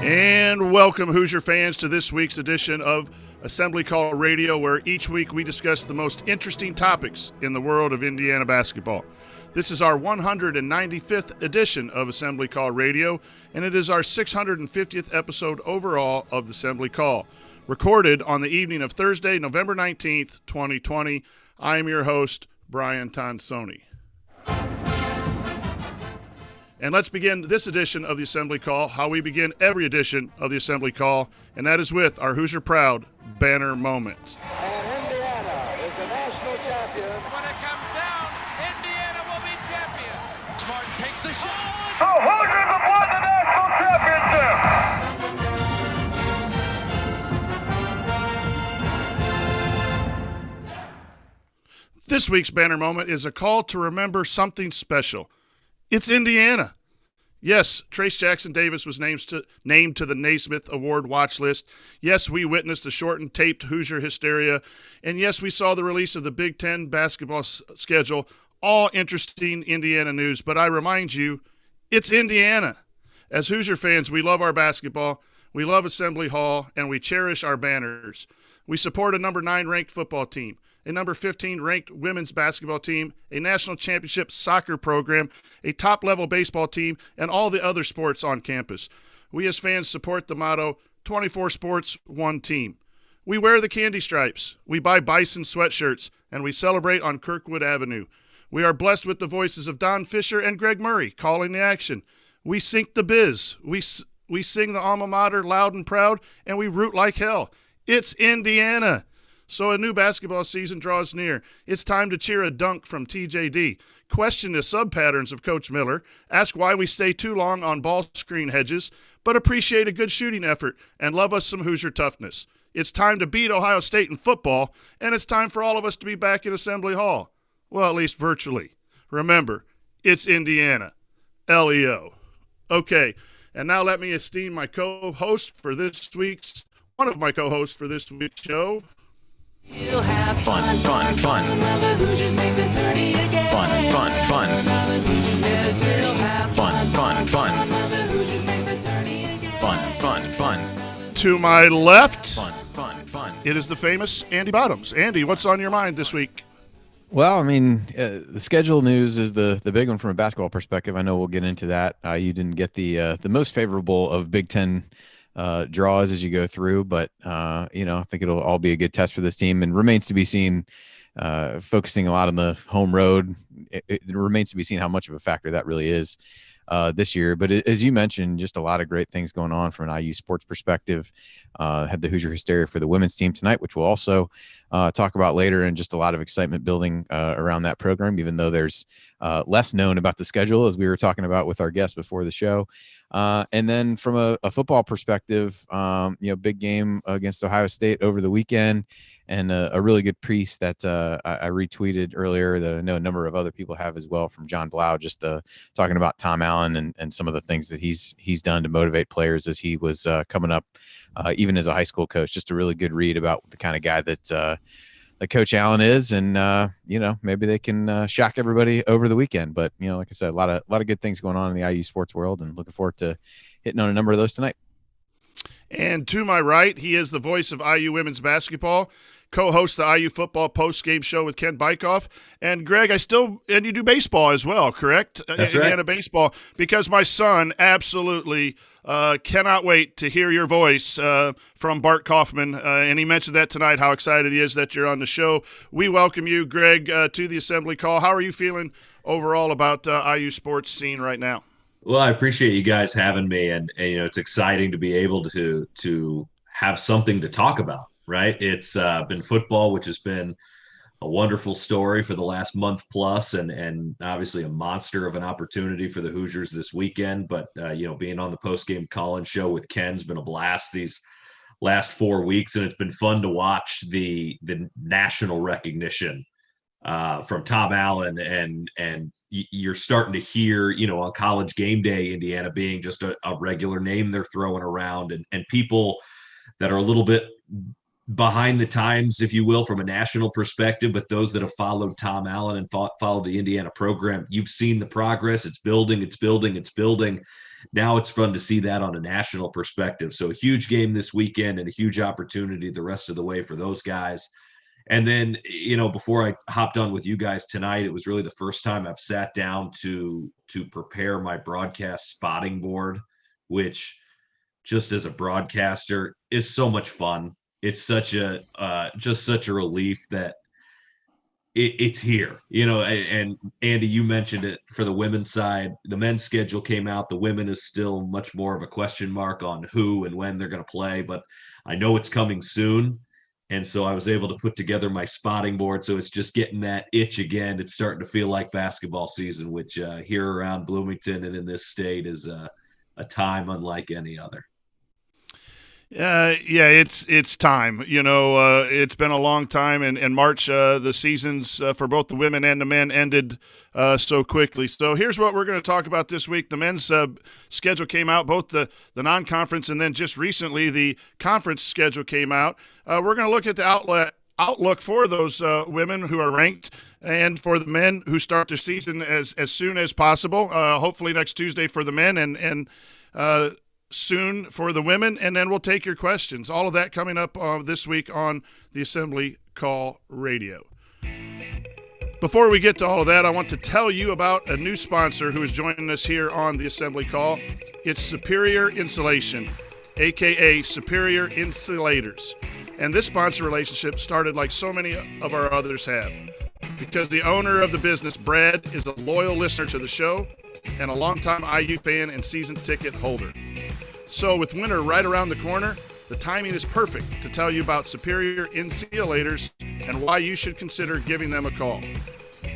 And welcome, Hoosier fans, to this week's edition of Assembly Call Radio, where each week we discuss the most interesting topics in the world of Indiana basketball. This is our 195th edition of Assembly Call Radio, and it is our 650th episode overall of the Assembly Call, recorded on the evening of Thursday, November 19th, 2020. I am your host, Brian Tonsoni. And let's begin this edition of the Assembly Call, how we begin every edition of the Assembly Call, and that is with our Hoosier Proud banner moment. And Indiana is the national champion. When it comes down, Indiana will be champion. Smart takes the shot. The Hoosiers have won the national championship. This week's banner moment is a call to remember something special. It's Indiana. Yes, Trace Jackson Davis was named to the Naismith Award watch list. Yes, we witnessed the shortened taped Hoosier Hysteria. And yes, we saw the release of the Big Ten basketball schedule. All interesting Indiana news. But I remind you, it's Indiana. As Hoosier fans, we love our basketball, we love Assembly Hall, and we cherish our banners. We support a number 9 ranked football team, a number 15 ranked women's basketball team, a national championship soccer program, a top-level baseball team, and all the other sports on campus. We as fans support the motto, 24 sports, one team. We wear the candy stripes, we buy Bison sweatshirts, and we celebrate on Kirkwood Avenue. We are blessed with the voices of Don Fisher and Greg Murray calling the action. We sink the biz. We sing the alma mater loud and proud, and we root like hell. It's Indiana. So a new basketball season draws near. It's time to cheer a dunk from TJD, question the sub-patterns of Coach Miller, ask why we stay too long on ball screen hedges, but appreciate a good shooting effort and love us some Hoosier toughness. It's time to beat Ohio State in football, and it's time for all of us to be back in Assembly Hall. Well, at least virtually. Remember, it's Indiana. LEO. Okay, and now let me esteem my co-host for this week's, one of my co-hosts for this week's show. You'll have fun. The Hoosiers make the tourney again. Fun. Yes, you'll have fun. The Hoosiers make the tourney again. Fun. To my left, Fun. it is the famous Andy Bottoms. Andy, what's on your mind this week? Well, I mean, the schedule news is the big one from a basketball perspective. I know we'll get into that. You didn't get the most favorable of Big Ten draws as you go through, but I think it'll all be a good test for this team, and remains to be seen. Focusing a lot on the home road, it remains to be seen how much of a factor that really is this year. But as you mentioned, just a lot of great things going on from an IU sports perspective. Had the Hoosier Hysteria for the women's team tonight, which we'll also talk about later, and just a lot of excitement building around that program, even though there's less known about the schedule, as we were talking about with our guest before the show. And then from a football perspective, big game against Ohio State over the weekend, and a really good piece that I retweeted earlier that I know a number of other people have as well, from John Blau, just talking about Tom Allen and some of the things that he's done to motivate players as he was coming up, even as a high school coach. Just a really good read about the kind of guy that Coach Allen is, and maybe they can shock everybody over the weekend. But like I said, a lot of good things going on in the IU sports world, and looking forward to hitting on a number of those tonight. And to my right, he is the voice of IU women's basketball, co-hosts the IU football post-game show with Ken Bykoff. And Greg, and you do baseball as well, correct? That's Indiana right. baseball, because my son absolutely cannot wait to hear your voice from Bart Kaufman. And he mentioned that tonight, how excited he is that you're on the show. We welcome you, Greg, to the Assembly Call. How are you feeling overall about IU sports scene right now? Well, I appreciate you guys having me, and it's exciting to be able to have something to talk about, right? It's been football, which has been a wonderful story for the last month plus, and obviously a monster of an opportunity for the Hoosiers this weekend. But being on the post-game call-in show with Ken's been a blast these last 4 weeks, and it's been fun to watch the national recognition from Tom Allen, and you're starting to hear, on College Game Day, Indiana being just a regular name they're throwing around, and people that are a little bit behind the times, if you will, from a national perspective, but those that have followed Tom Allen and followed the Indiana program, you've seen the progress. It's building, it's building, it's building. Now it's fun to see that on a national perspective. So a huge game this weekend and a huge opportunity the rest of the way for those guys. And then, before I hopped on with you guys tonight, it was really the first time I've sat down to prepare my broadcast spotting board, which just as a broadcaster is so much fun. It's such a just such a relief that it's here, and Andy, you mentioned it for the women's side. The men's schedule came out. The women is still much more of a question mark on who and when they're going to play, but I know it's coming soon. And so I was able to put together my spotting board. So it's just getting that itch again. It's starting to feel like basketball season, which here around Bloomington and in this state is a time unlike any other. Yeah, it's time. It's been a long time, and in March, the seasons for both the women and the men ended so quickly. So here's what we're going to talk about this week. The men's schedule came out, both the non-conference and then just recently the conference schedule came out. We're going to look at the outlook for those women who are ranked, and for the men who start their season as soon as possible. Hopefully next Tuesday for the men, and soon for the women, and then we'll take your questions. All of that coming up this week on the Assembly Call Radio. Before we get to all of that, I want to tell you about a new sponsor who is joining us here on the Assembly Call. It's Superior Insulation, a.k.a. Superior Insulators. And this sponsor relationship started like so many of our others have, because the owner of the business, Brad, is a loyal listener to the show and a longtime IU fan and season ticket holder. So with winter right around the corner, the timing is perfect to tell you about Superior Insulators and why you should consider giving them a call.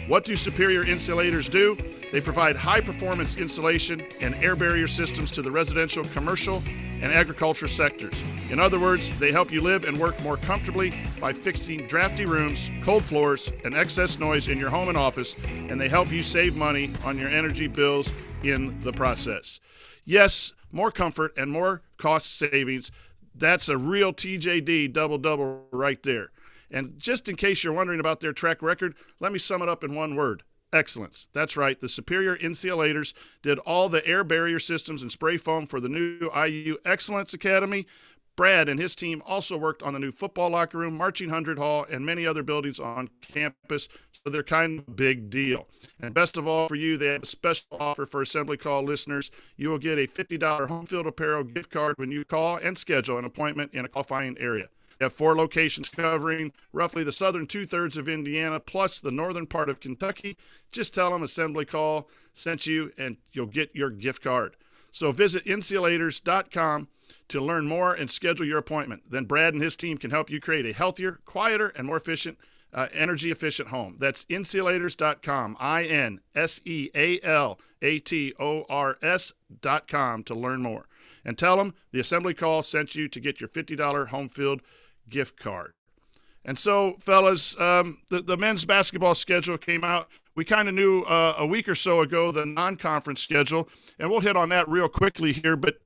What do Superior Insulators do? They provide high-performance insulation and air barrier systems to the residential, commercial, and agriculture sectors. In other words, they help you live and work more comfortably by fixing drafty rooms, cold floors, and excess noise in your home and office, and they help you save money on your energy bills in the process. Yes, more comfort and more cost savings. That's a real TJD double-double right there. And just in case you're wondering about their track record, let me sum it up in one word: excellence. That's right. The Superior Insulators did all the air barrier systems and spray foam for the new IU Excellence Academy. Brad and his team also worked on the new football locker room, Marching 100 Hall, and many other buildings on campus, so they're kind of a big deal. And best of all for you, they have a special offer for Assembly Call listeners. You will get a $50 home field apparel gift card when you call and schedule an appointment in a qualifying area. They have 4 locations covering roughly the southern 2/3 of Indiana, plus the northern part of Kentucky. Just tell them Assembly Call sent you, and you'll get your gift card. So visit insulators.com to learn more and schedule your appointment. Then Brad and his team can help you create a healthier, quieter, and more efficient, energy-efficient home. That's insulators.com, insulators.com to learn more. And tell them the Assembly Call sent you to get your $50 home field gift card. And so, fellas, the men's basketball schedule came out. We kind of knew a week or so ago the non-conference schedule, and we'll hit on that real quickly here. But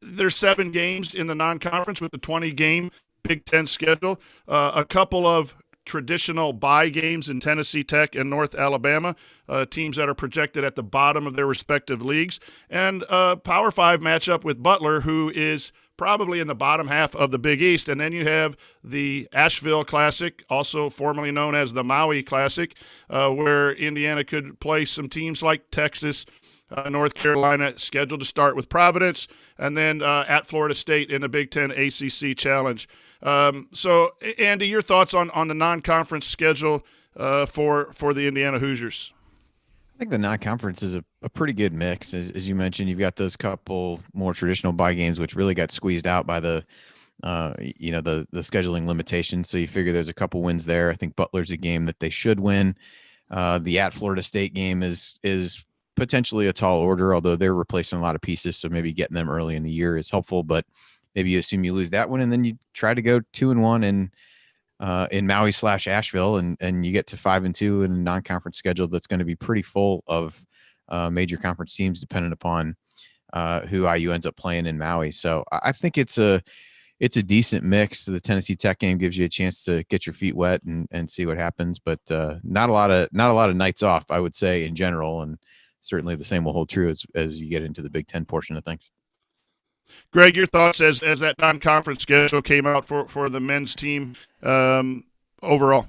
there's 7 games in the non-conference with the 20-game Big Ten schedule. A couple of traditional bye games in Tennessee Tech and North Alabama, teams that are projected at the bottom of their respective leagues, and a Power 5 matchup with Butler, who is probably in the bottom half of the Big East. And then you have the Asheville Classic, also formerly known as the Maui Classic, where Indiana could play some teams like Texas, North Carolina, scheduled to start with Providence, and then at Florida State in the Big Ten ACC Challenge. So, Andy, your thoughts on the non-conference schedule for the Indiana Hoosiers? I think the non-conference is a pretty good mix. As you mentioned, you've got those couple more traditional bye games, which really got squeezed out by the scheduling limitations. So you figure there's a couple wins there. I think Butler's a game that they should win. The at Florida State game is potentially a tall order, although they're replacing a lot of pieces. So maybe getting them early in the year is helpful, but maybe you assume you lose that one, and then you try to go 2-1 in Maui/Asheville, and you get to 5-2 in a non-conference schedule that's going to be pretty full of major conference teams, depending upon who IU ends up playing in Maui. So I think it's a it's a decent mix. The Tennessee Tech game gives you a chance to get your feet wet and see what happens, but not a lot of nights off, I would say, in general, and certainly the same will hold true as you get into the Big Ten portion of things. Greg, your thoughts as that non-conference schedule came out for the men's team overall?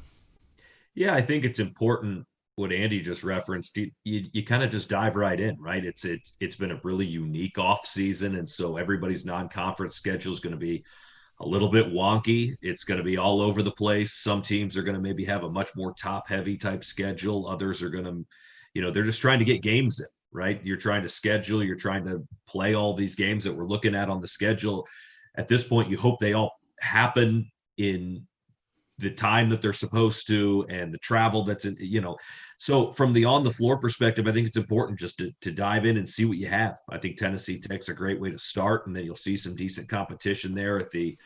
Yeah, I think it's important what Andy just referenced. You kind of just dive right in, right? It's been a really unique off season, and so everybody's non-conference schedule is going to be a little bit wonky. It's going to be all over the place. Some teams are going to maybe have a much more top-heavy type schedule. Others are going to, they're just trying to get games in, right? You're trying to schedule. You're trying to play all these games that we're looking at on the schedule. At this point, you hope they all happen in the time that they're supposed to and the travel that's in, so from the on the floor perspective, I think it's important just to dive in and see what you have. I think Tennessee Tech's a great way to start, and then you'll see some decent competition there at the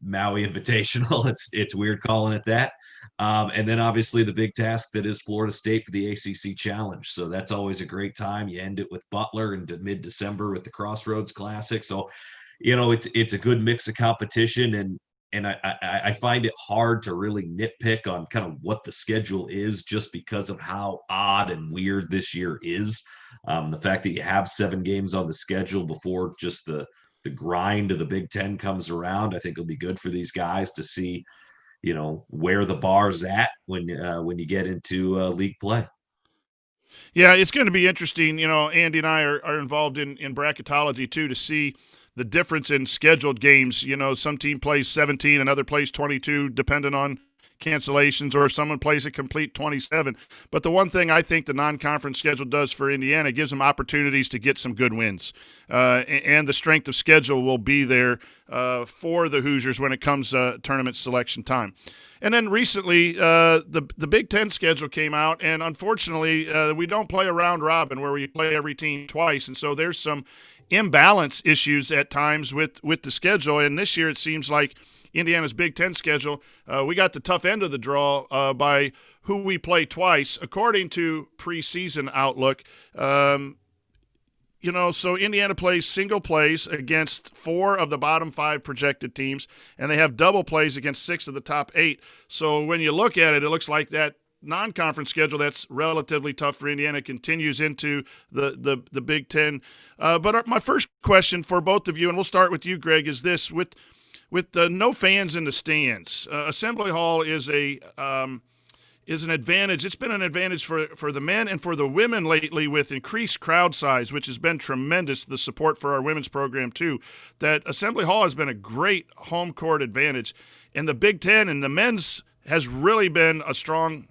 Maui Invitational. It's weird calling it that. And then obviously the big task that is Florida State for the ACC Challenge. So that's always a great time. You end it with Butler into mid-December with the Crossroads Classic. So, it's a good mix of competition, and I find it hard to really nitpick on kind of what the schedule is just because of how odd and weird this year is. The fact that you have 7 games on the schedule before just the grind of the Big Ten comes around, I think will be good for these guys to see, where the bar's at when you get into league play. Yeah, it's going to be interesting. Andy and I are involved in bracketology too, to see the difference in scheduled games. Some team plays 17, another plays 22, depending on cancellations, or someone plays a complete 27. But the one thing I think the non-conference schedule does for Indiana, gives them opportunities to get some good wins. And the strength of schedule will be there for the Hoosiers when it comes tournament selection time. And then recently, the Big Ten schedule came out, and unfortunately, we don't play a round robin where we play every team twice. And so there's some imbalance issues at times with the schedule. And this year it seems like Indiana's Big Ten schedule, we got the tough end of the draw by who we play twice, according to preseason outlook. So Indiana plays single plays against 4 of the bottom 5 projected teams, and they have double plays against 6 of the top 8. So when you look at it, it looks like that non-conference schedule that's relatively tough for Indiana continues into the Big Ten. But my first question for both of you, and we'll start with you, Greg, is this: with no fans in the stands, Assembly Hall is an advantage. It's been an advantage for the men and for the women lately, with increased crowd size, which has been tremendous. The support for our women's program too. That Assembly Hall has been a great home court advantage, and the Big Ten and the men's has really been a strong.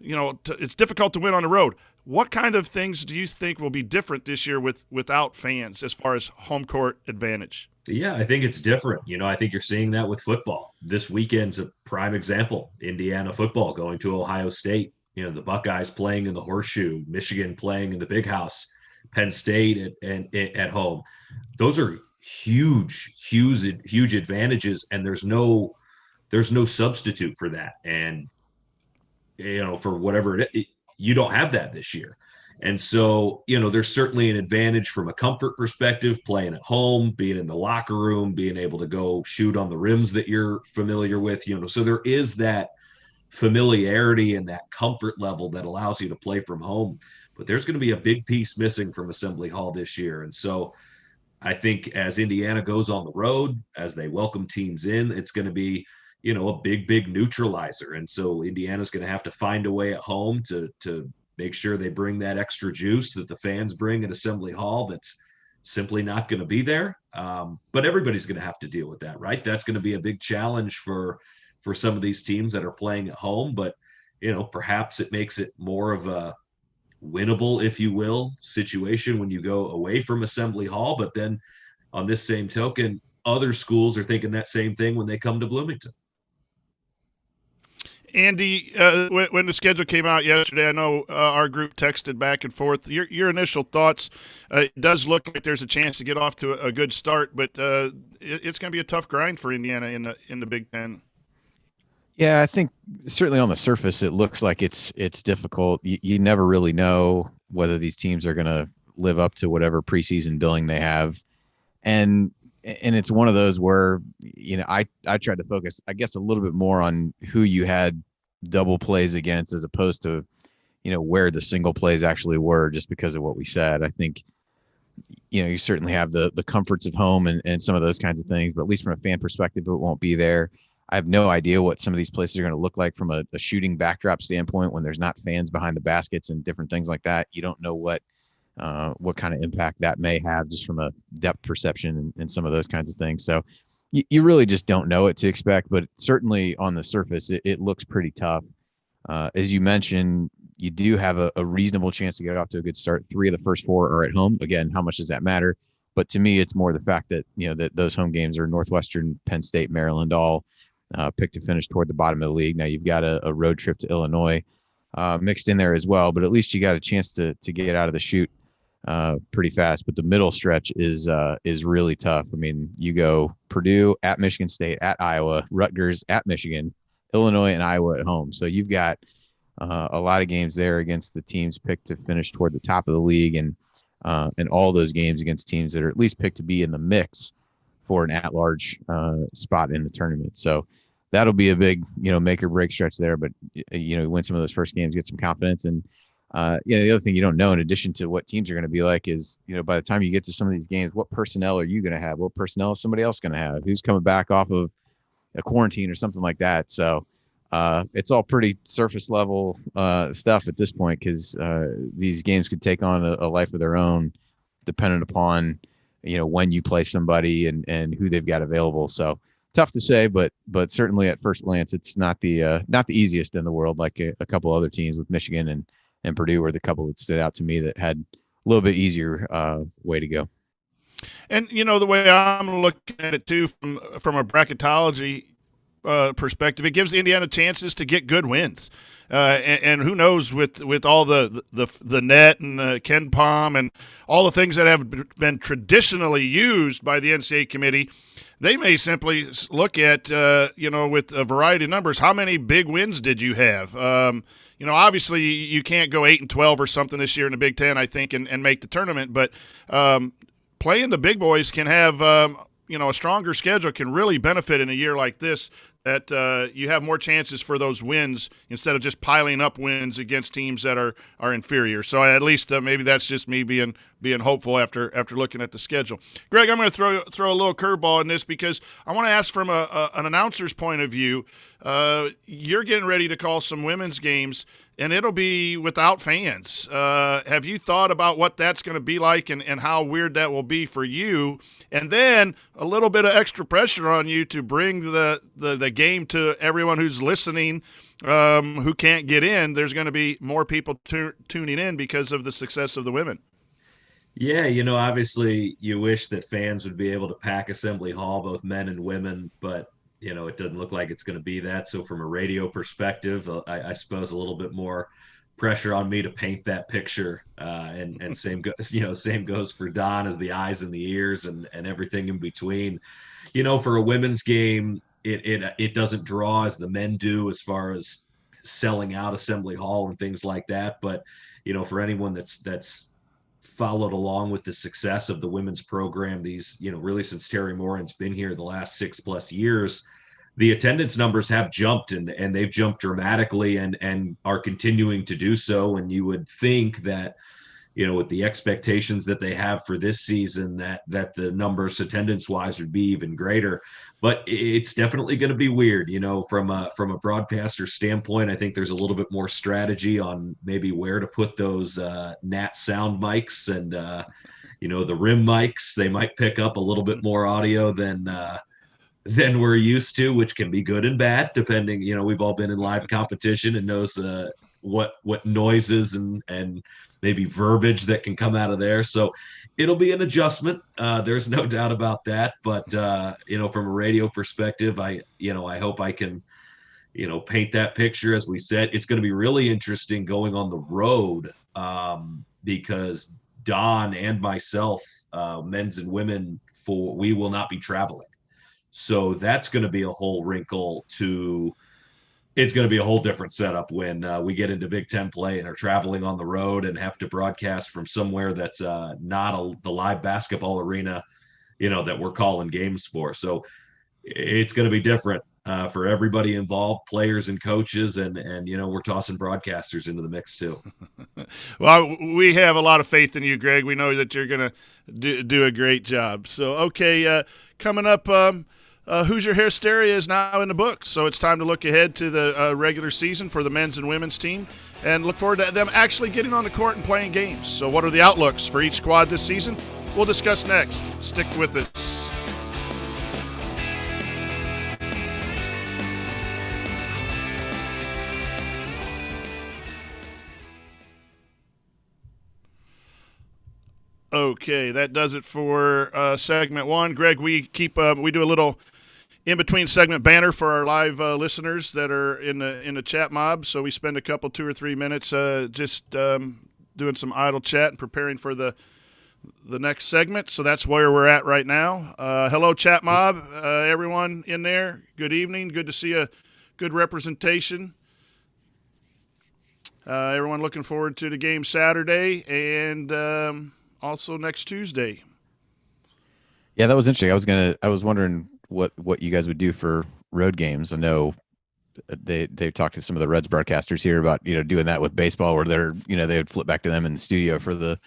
It's difficult to win on the road. What kind of things do you think will be different this year without fans as far as home court advantage? Yeah, I think it's different. I think you're seeing that with football. This weekend's a prime example. Indiana football going to Ohio State. The Buckeyes playing in the Horseshoe, Michigan playing in the Big House, Penn State at home. Those are huge advantages, and there's no substitute for that. And for whatever you don't have that this year. And so, there's certainly an advantage from a comfort perspective, playing at home, being in the locker room, being able to go shoot on the rims that you're familiar with, so there is that familiarity and that comfort level that allows you to play from home. But there's going to be a big piece missing from Assembly Hall this year. And so I think as Indiana goes on the road, as they welcome teams in, it's going to be, a big neutralizer. And so Indiana's going to have to find a way at home to make sure they bring that extra juice that the fans bring at Assembly Hall that's simply not going to be there. But everybody's going to have to deal with that, right? That's going to be a big challenge for some of these teams that are playing at home. But, perhaps it makes it more of a winnable, if you will, situation when you go away from Assembly Hall. But then on this same token, other schools are thinking that same thing when they come to Bloomington. Andy, when the schedule came out yesterday, I know our group texted back and forth. Your initial thoughts, it does look like there's a chance to get off to a good start, but it's going to be a tough grind for Indiana in the Big Ten. Yeah, I think certainly on the surface it looks like it's difficult. You never really know whether these teams are going to live up to whatever preseason billing they have. And and it's one of those where, I tried to focus, I guess, a little bit more on who you had double plays against as opposed to, where the single plays actually were, just because of what we said. I think, you certainly have the comforts of home and some of those kinds of things, but at least from a fan perspective, it won't be there. I have no idea what some of these places are going to look like from a shooting backdrop standpoint when there's not fans behind the baskets and different things like that. You don't know what kind of impact that may have just from a depth perception and some of those kinds of things. So you really just don't know what to expect, but certainly on the surface, it looks pretty tough. As you mentioned, you do have a reasonable chance to get off to a good start. 3 of the first 4 are at home. Again, how much does that matter? But to me, it's more the fact that, that those home games are Northwestern, Penn State, Maryland, all picked to finish toward the bottom of the league. Now you've got a road trip to Illinois mixed in there as well, but at least you got a chance to get out of the chute pretty fast. But the middle stretch is really tough. I mean, you go Purdue at Michigan State, at Iowa, Rutgers at Michigan, Illinois and Iowa at home. So you've got a lot of games there against the teams picked to finish toward the top of the league, and all those games against teams that are at least picked to be in the mix for an at-large spot in the tournament. So that'll be a big, make or break stretch there. But win some of those first games, get some confidence, and the other thing you don't know, in addition to what teams are going to be like, is by the time you get to some of these games, what personnel are you going to have? What personnel is somebody else going to have? Who's coming back off of a quarantine or something like that? So it's all pretty surface level stuff at this point, because these games could take on a life of their own, dependent upon when you play somebody and who they've got available. So tough to say, but certainly at first glance, it's not the easiest in the world. Like a couple other teams with Michigan and Purdue were the couple that stood out to me that had a little bit easier way to go. And the way I'm looking at it too, from a bracketology perspective, it gives Indiana chances to get good wins, and who knows, with all the net and Ken Palm and all the things that have been traditionally used by the NCAA committee, they may simply look at with a variety of numbers, how many big wins did you have? Obviously you can't go 8-12 or something this year in the Big Ten, I think, and make the tournament, but playing the big boys can have a stronger schedule can really benefit in a year like this, that you have more chances for those wins instead of just piling up wins against teams that are inferior. So at least maybe that's just me being hopeful after looking at the schedule. Greg, I'm going to throw a little curveball in this, because I want to ask from an announcer's point of view. You're getting ready to call some women's games, and it'll be without fans. Have you thought about what that's going to be like and how weird that will be for you? And then a little bit of extra pressure on you to bring the game to everyone who's listening, who can't get in. There's going to be more people tuning in because of the success of the women. Yeah, obviously you wish that fans would be able to pack Assembly Hall, both men and women, but it doesn't look like it's going to be that. So from a radio perspective, I suppose a little bit more pressure on me to paint that picture. And same goes for Don, as the eyes and the ears and everything in between. For a women's game, it doesn't draw as the men do as far as selling out Assembly Hall and things like that. But, for anyone that's followed along with the success of the women's program, these, really since Terry Moran's been here the last 6+ years, the attendance numbers have jumped and they've jumped dramatically and are continuing to do so. And you would think that, with the expectations that they have for this season, that the numbers attendance wise would be even greater. But it's definitely going to be weird, from a broadcaster standpoint. I think there's a little bit more strategy on maybe where to put those NAT sound mics and the rim mics. They might pick up a little bit more audio than we're used to, which can be good and bad depending. We've all been in live competition and knows what noises and maybe verbiage that can come out of there. So it'll be an adjustment. There's no doubt about that. But, from a radio perspective, I hope I can, paint that picture. As we said, it's going to be really interesting going on the road because Don and myself, men's and women, we will not be traveling. So that's going to be a whole wrinkle to it's going to be a whole different setup when we get into Big Ten play and are traveling on the road and have to broadcast from somewhere that's not the live basketball arena, that we're calling games for. So it's going to be different for everybody involved, players and coaches, and we're tossing broadcasters into the mix too. Well, we have a lot of faith in you, Greg. We know that you're going to do a great job. So, okay, coming up, Hoosier Hysteria is now in the books, so it's time to look ahead to the regular season for the men's and women's team and look forward to them actually getting on the court and playing games. So what are the outlooks for each squad this season? We'll discuss next. Stick with us. Okay, that does it for segment one. Greg, we do a little in between segment banner for our live listeners that are in the chat mob. So we spend a couple 2 or 3 minutes just doing some idle chat and preparing for the next segment. So that's where we're at right now. Hello, chat mob, everyone in there. Good evening. Good to see a good representation. Everyone looking forward to the game Saturday and also next Tuesday. Yeah, that was interesting. I was wondering what you guys would do for road games. I know they've talked to some of the Reds broadcasters here about doing that with baseball, where they would flip back to them in the studio for the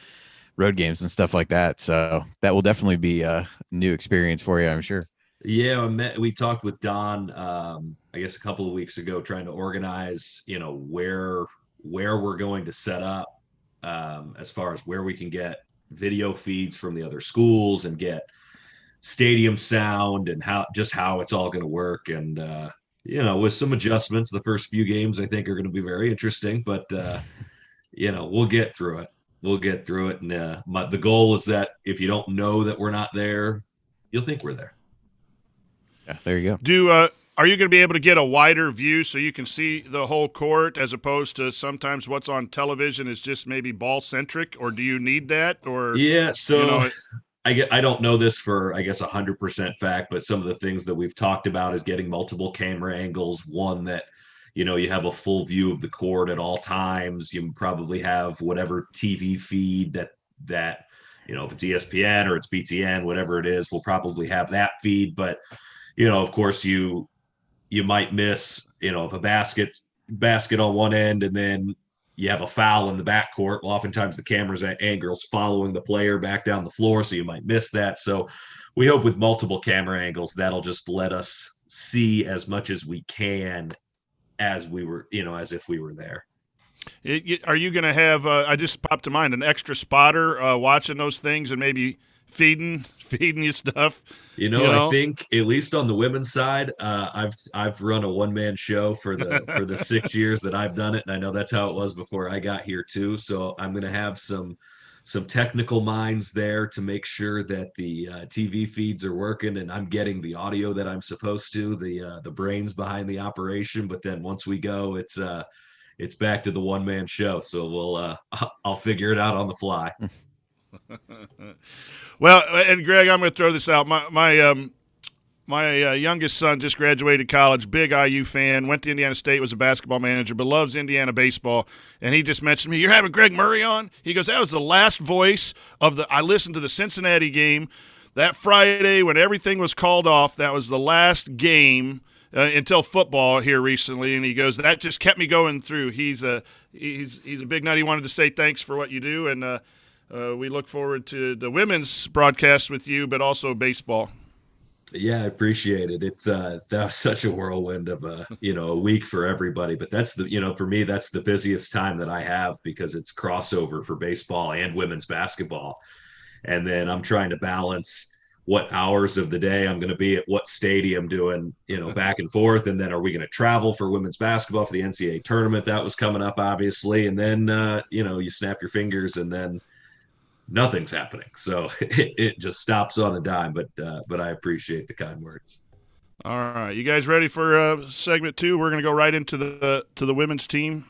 road games and stuff like that. So that will definitely be a new experience for you, I'm sure. Yeah, we talked with Don, I guess a couple of weeks ago, trying to organize, where we're going to set up as far as where we can get video feeds from the other schools and get stadium sound and how it's all going to work. And, with some adjustments, the first few games I think are going to be very interesting, but, we'll get through it. And the goal is that if you don't know that we're not there, you'll think we're there. Yeah, there you go. Are you going to be able to get a wider view so you can see the whole court as opposed to sometimes what's on television is just maybe ball-centric, or do you need that? Or yeah, so I don't know this for, I guess, 100% fact, but some of the things that we've talked about is getting multiple camera angles, one that, you have a full view of the court at all times. You probably have whatever TV feed that if it's ESPN or it's BTN, whatever it is, we'll probably have that feed. But, of course, you might miss, if a basket on one end and then you have a foul in the backcourt. Well, oftentimes the camera's at angles following the player back down the floor, so you might miss that. So we hope with multiple camera angles, that'll just let us see as much as we can as we were, as if we were there. Are you going to have, I just popped to mind, an extra spotter watching those things and maybe feeding you stuff? I think at least on the women's side, I've run a one-man show for the 6 years that I've done it, and I know that's how it was before I got here too. So I'm going to have some technical minds there to make sure that the TV feeds are working and I'm getting the audio that I'm supposed to, the brains behind the operation. But then once we go, it's back to the one-man show. So I'll figure it out on the fly. Well, and Greg, I'm going to throw this out. My youngest son just graduated college, big IU fan, went to Indiana State, was a basketball manager, but loves Indiana baseball. And he just mentioned to me, "You're having Greg Murray on?" He goes, "That was the last voice I listened to the Cincinnati game that Friday when everything was called off. That was the last game until football here recently." And he goes, "That just kept me going through." He's a big nut. He wanted to say thanks for what you do, and we look forward to the women's broadcast with you, but also baseball. Yeah, I appreciate it. It's that was such a whirlwind of a week for everybody. But that's for me, that's the busiest time that I have because it's crossover for baseball and women's basketball. And then I'm trying to balance what hours of the day I'm going to be at what stadium doing, back and forth. And then are we going to travel for women's basketball for the NCAA tournament that was coming up, obviously. And then, you snap your fingers and then nothing's happening. So it just stops on a dime, but I appreciate the kind words. All right. You guys ready for segment 2? We're going to go right into the women's team.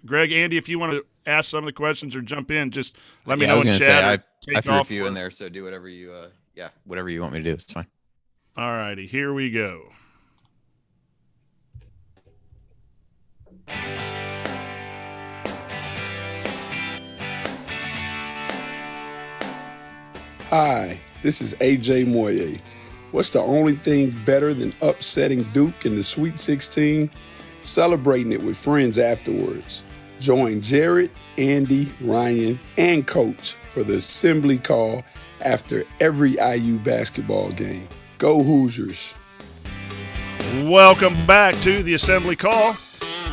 Greg, Andy, if you want to ask some of the questions or jump in, just let me know in chat. I threw a few in there, so do whatever you whatever you want me to do. It's fine. All righty. Here we go. Hi, This is AJ Moye. What's the only thing better than upsetting Duke in the Sweet 16? Celebrating it with friends afterwards. Join Jared, Andy, Ryan, and Coach for the assembly call after every IU basketball game. Go Hoosiers. Welcome back to the Assembly Call.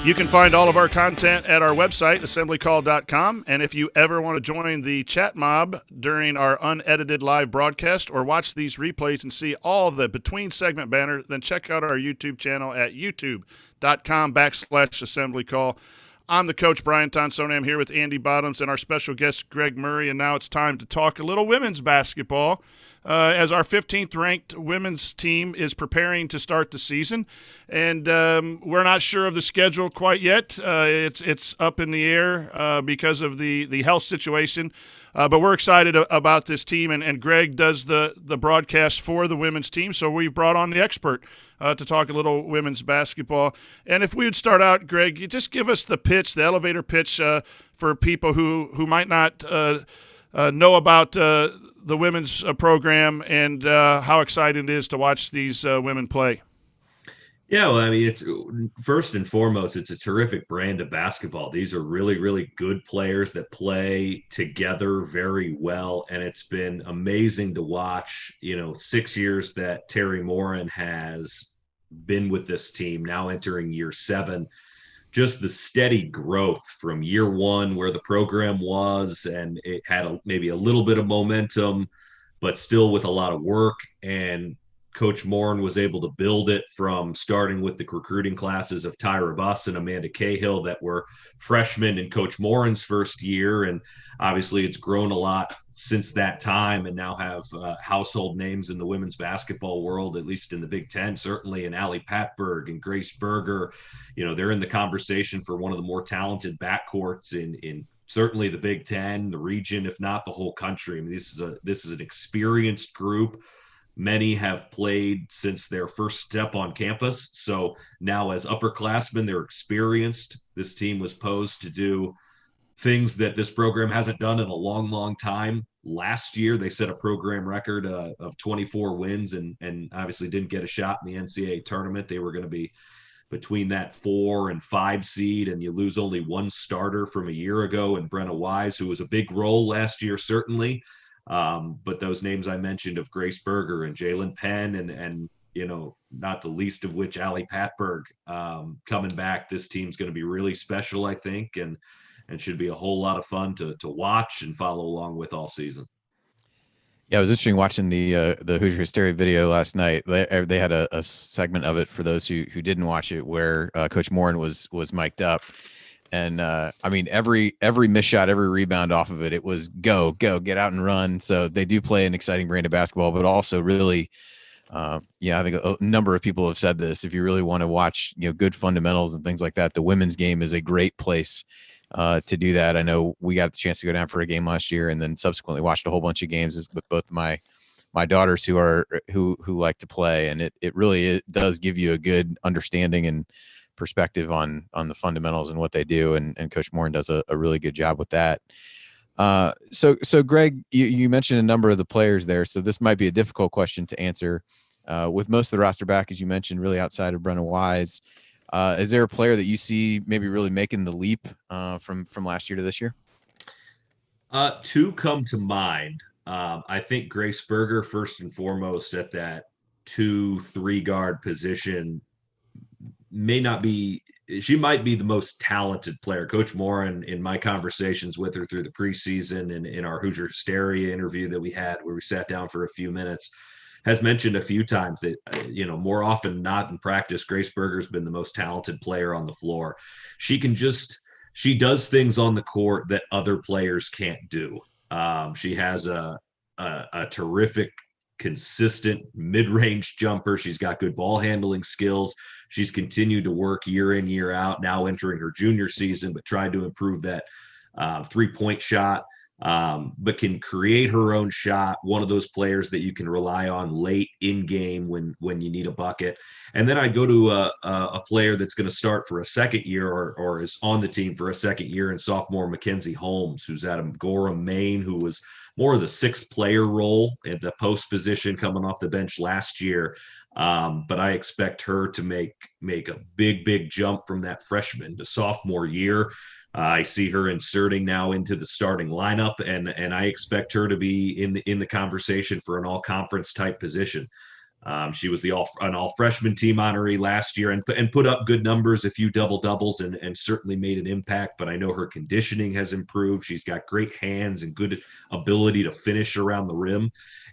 You can find all of our content at our website, assemblycall.com. And if you ever want to join the chat mob during our unedited live broadcast or watch these replays and see all the between segment banner, then check out our YouTube channel at youtube.com/assemblycall. I'm the coach, Brian Tonsoni. I'm here with Andy Bottoms and our special guest, Greg Murray. And now it's time to talk a little women's basketball. As our 15th ranked women's team is preparing to start the season. And we're not sure of the schedule quite yet. It's up in the air because of the health situation. But we're excited about this team. And Greg does the broadcast for the women's team. So we've brought on the expert to talk a little women's basketball. And if we would start out, Greg, you just give us the pitch, the elevator pitch for people who might not know about the women's program and how exciting it is to watch these women play. Yeah, well, I mean, it's first and foremost, it's a terrific brand of basketball. These are really, really good players that play together very well. And it's been amazing to watch, 6 years that Terry Morin has been with this team, now entering year 7. Just the steady growth from year 1 where the program was, and it had maybe a little bit of momentum, but still with a lot of work. And Coach Morin was able to build it from starting with the recruiting classes of Tyra Buss and Amanda Cahill that were freshmen in Coach Morin's first year. And obviously it's grown a lot since that time, and now have household names in the women's basketball world, at least in the Big Ten, certainly in Ali Patberg and Grace Berger. They're in the conversation for one of the more talented backcourts in certainly the Big Ten, the region, if not the whole country. I mean, this is an experienced group. Many have played since their first step on campus. So now as upperclassmen, they're experienced. This team was posed to do things that this program hasn't done in a long, long time. Last year, they set a program record of 24 wins and obviously didn't get a shot in the NCAA tournament. They were going to be between that 4 and 5 seed, and you lose only one starter from a year ago in Brenna Wise, who was a big role last year, certainly. But those names I mentioned of Grace Berger and Jalen Penn and not the least of which Ali Patberg coming back, this team's going to be really special, I think, and should be a whole lot of fun to watch and follow along with all season. Yeah, it was interesting watching the Hoosier Hysteria video last night. They had a segment of it for those who didn't watch it where Coach Morin was mic'd up. And I mean, every missed shot, every rebound off of it was go, get out and run. So they do play an exciting brand of basketball, but also really, I think a number of people have said this. If you really want to watch, good fundamentals and things like that, the women's game is a great place to do that. I know we got the chance to go down for a game last year, and then subsequently watched a whole bunch of games with both my daughters who like to play, and it does give you a good understanding and perspective on the fundamentals and what they do, and Coach Morin does a really good job with that. So Greg, you mentioned a number of the players there, so this might be a difficult question to answer. With most of the roster back, as you mentioned, really outside of Brenna Wise, is there a player that you see maybe really making the leap from last year to this year? Two come to mind. I think Grace Berger, first and foremost, at that 2-3 guard position, she might be the most talented player. Coach Morin, in my conversations with her through the preseason and in our Hoosier Hysteria interview that we had where we sat down for a few minutes, has mentioned a few times that, more often than not in practice, Grace Berger's been the most talented player on the floor. She does things on the court that other players can't do. She has a terrific, consistent mid-range jumper. She's got good ball handling skills. She's continued to work year in, year out, now entering her junior season, but tried to improve that 3-point shot. but can create her own shot. One of those players that you can rely on late in game when you need a bucket. And then I'd go to a player that's going to start for a second year or is on the team for a second year, and sophomore Mackenzie Holmes, who's out of Gorham, Maine, who was more of the sixth player role in the post position coming off the bench last year. But I expect her to make a big jump from that freshman to sophomore year. I see her inserting now into the starting lineup, and I expect her to be in the conversation for an all conference type position. She was an all freshman team honoree last year and put up good numbers, a few double doubles, and certainly made an impact. But I know her conditioning has improved. She's got great hands and good ability to finish around the rim.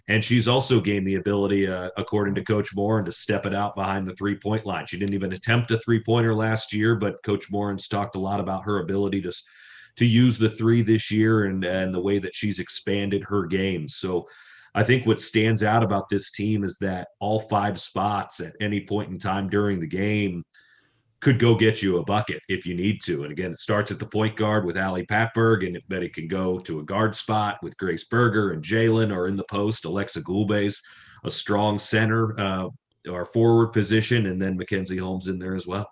And she's also gained the ability, according to Coach Moran, to step it out behind the 3-point line. She didn't even attempt a 3-pointer last year, but Coach Moran's talked a lot about her ability to use the three this year and the way that she's expanded her game. So I think what stands out about this team is that all 5 spots at any point in time during the game could go get you a bucket if you need to. And again, it starts at the point guard with Ali Patberg, but it can go to a guard spot with Grace Berger and Jalen, or in the post, Alexa Gulbey's a strong center or forward position, and then Mackenzie Holmes in there as well.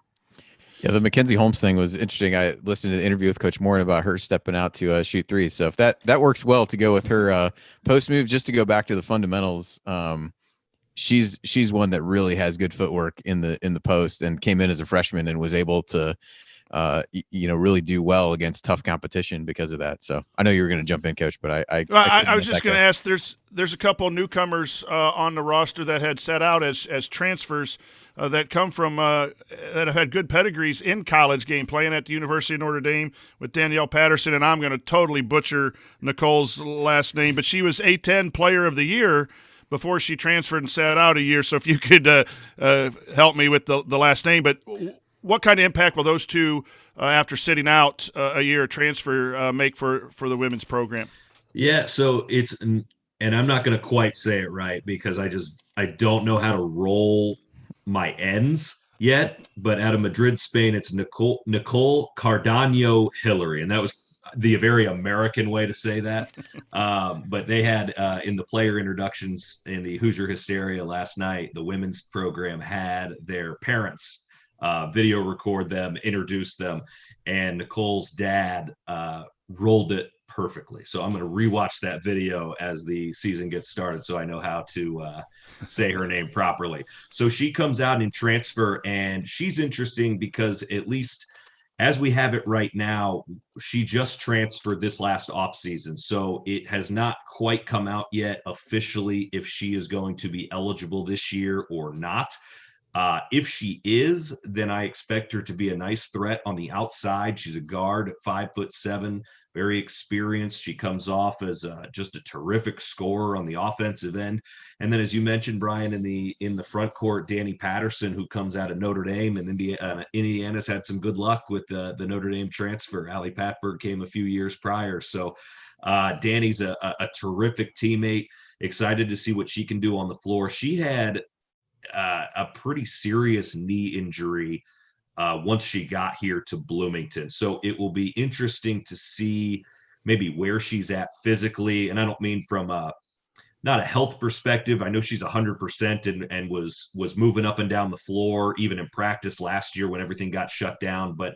Yeah, the Mackenzie Holmes thing was interesting. I listened to the interview with Coach Moran about her stepping out to shoot threes. So if that works well to go with her post move, just to go back to the fundamentals, she's one that really has good footwork in the post, and came in as a freshman and was able to really do well against tough competition because of that. So I know you were going to jump in, Coach, but I was just going to ask. There's a couple of newcomers on the roster that had set out as transfers that come from that have had good pedigrees in college game, playing at the University of Notre Dame with Danielle Patterson, and I'm going to totally butcher Nicole's last name, but she was A-10 Player of the Year before she transferred and sat out a year. So if you could help me with the last name, but what kind of impact will those two, after sitting out a year, transfer make for the women's program? Yeah, so and I'm not going to quite say it right because I don't know how to roll my N's yet, but out of Madrid, Spain, it's Nicole Cardaño Hillary, and that was the very American way to say that. But they had in the player introductions in the Hoosier Hysteria last night, the women's program had their parents video record them, introduce them, and Nicole's dad rolled it perfectly. So I'm going to rewatch that video as the season gets started so I know how to say her name properly. So she comes out in transfer, and she's interesting because, at least as we have it right now, she just transferred this last offseason. So it has not quite come out yet officially if she is going to be eligible this year or not. If she is, then I expect her to be a nice threat on the outside. She's a guard at 5'7", very experienced. She comes off as just a terrific scorer on the offensive end. And then, as you mentioned, Brian, in the front court, Danny Patterson, who comes out of Notre Dame, and Indiana's had some good luck with the Notre Dame transfer. Ali Patberg came a few years prior. So Danny's a terrific teammate. Excited to see what she can do on the floor. She had a pretty serious knee injury once she got here to Bloomington. So it will be interesting to see maybe where she's at physically. And I don't mean from not a health perspective. I know she's 100% and was moving up and down the floor, even in practice last year when everything got shut down. But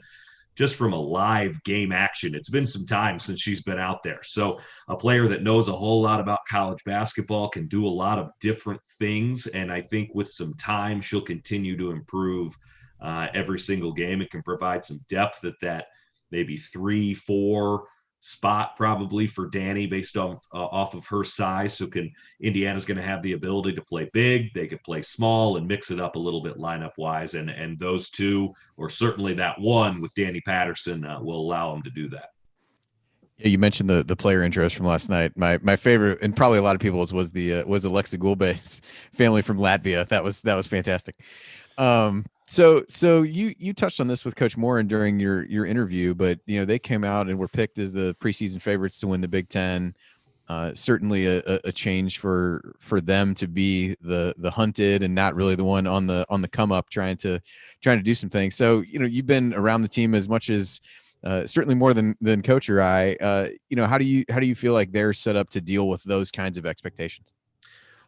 just from a live game action, it's been some time since she's been out there. So a player that knows a whole lot about college basketball, can do a lot of different things. And I think with some time, she'll continue to improve every single game. It can provide some depth at that maybe 3-4 spot probably for Danny based off of her size. So Indiana's going to have the ability to play big. They could play small and mix it up a little bit lineup wise. And those two, or certainly that one with Danny Patterson, will allow them to do that. Yeah, you mentioned the player intros from last night. My favorite, and probably a lot of people's, was Alexa Gulbey's family from Latvia. That was fantastic. So you touched on this with Coach Moran during your interview, but they came out and were picked as the preseason favorites to win the Big Ten. Certainly a change for them to be the hunted and not really the one on the come up trying to do some things. So you've been around the team as much as certainly more than Coach or I. How do you feel like they're set up to deal with those kinds of expectations?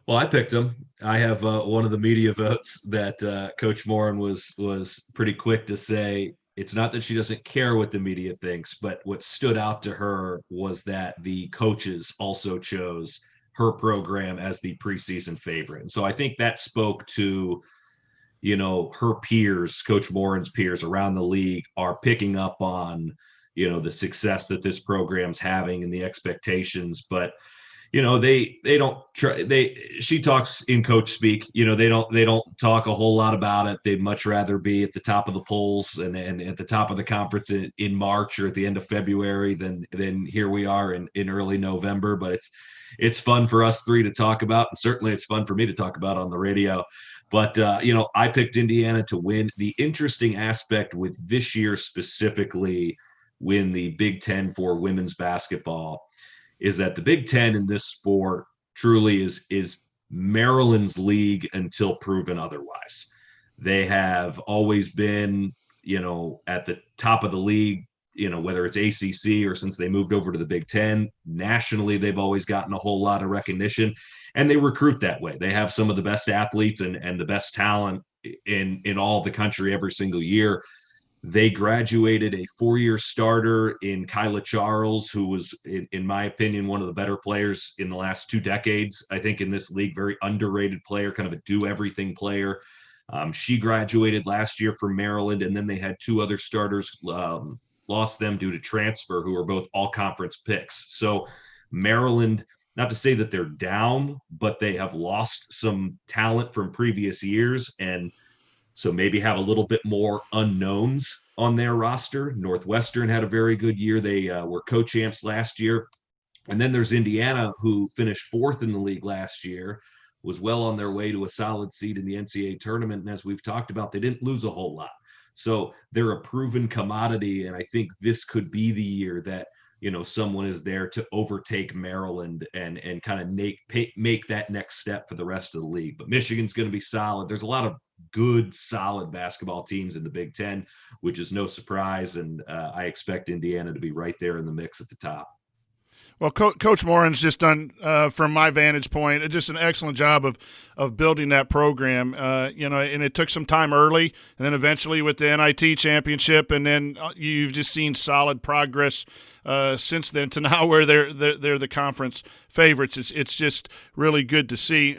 Well, I picked them. I have one of the media votes that Coach Morin was pretty quick to say it's not that she doesn't care what the media thinks, but what stood out to her was that the coaches also chose her program as the preseason favorite. And so I think that spoke to, her peers, Coach Morin's peers around the league are picking up on, the success that this program's having and the expectations. But they don't try, she talks in coach speak. They don't talk a whole lot about it. They'd much rather be at the top of the polls and at the top of the conference in March or at the end of February than here we are in early November. But it's fun for us three to talk about, and certainly it's fun for me to talk about on the radio. But I picked Indiana to win. The interesting aspect with this year specifically win the Big Ten for women's basketball is that the Big Ten in this sport truly is Maryland's league until proven otherwise. They have always been, at the top of the league, whether it's ACC or since they moved over to the Big Ten. Nationally, they've always gotten a whole lot of recognition, and they recruit that way. They have some of the best athletes and the best talent in all the country every single year. They graduated a 4-year starter in Kyla Charles, who was, in my opinion, one of the better players in the last 2 decades. I think in this league, very underrated player, kind of a do-everything player. She graduated last year from Maryland, and then they had 2 other starters, lost them due to transfer, who are both all-conference picks. So Maryland, not to say that they're down, but they have lost some talent from previous years, and so maybe have a little bit more unknowns on their roster. Northwestern had a very good year. They were co-champs last year. And then there's Indiana, who finished 4th in the league last year, was well on their way to a solid seed in the NCAA tournament. And as we've talked about, they didn't lose a whole lot. So they're a proven commodity. And I think this could be the year that, someone is there to overtake Maryland and kind of make that next step for the rest of the league. But Michigan's going to be solid. There's a lot of good, solid basketball teams in the Big Ten, which is no surprise. And I expect Indiana to be right there in the mix at the top. Well, Coach Morin's just done, from my vantage point, just an excellent job of building that program. And it took some time early, and then eventually with the NIT championship, and then you've just seen solid progress since then to now where they're the conference favorites. It's just really good to see.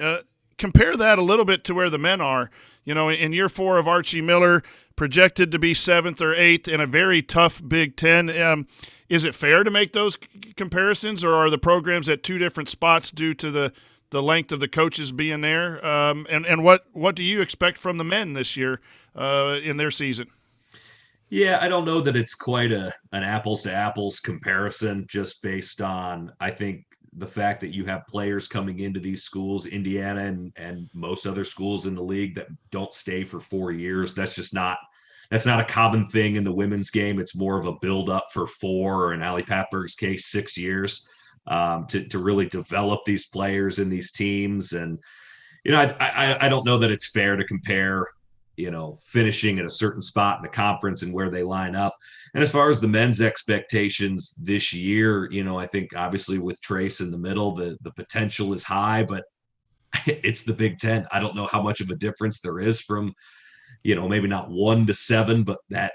Compare that a little bit to where the men are. In year 4 of Archie Miller, projected to be 7th or 8th in a very tough Big Ten. Is it fair to make those comparisons, or are the programs at 2 different spots due to the length of the coaches being there? And what do you expect from the men this year in their season? Yeah, I don't know that it's quite an apples to apples comparison, just based on, I think, the fact that you have players coming into these schools, Indiana and most other schools in the league, that don't stay for 4 years. That's not a common thing in the women's game. It's more of a build up for 4, or in Ali Patberg's case, 6 years, to really develop these players in these teams. And, I don't know that it's fair to compare, finishing at a certain spot in the conference and where they line up. And as far as the men's expectations this year, I think obviously with Trace in the middle, the potential is high, but it's the Big Ten. I don't know how much of a difference there is from, maybe not 1 to 7, but that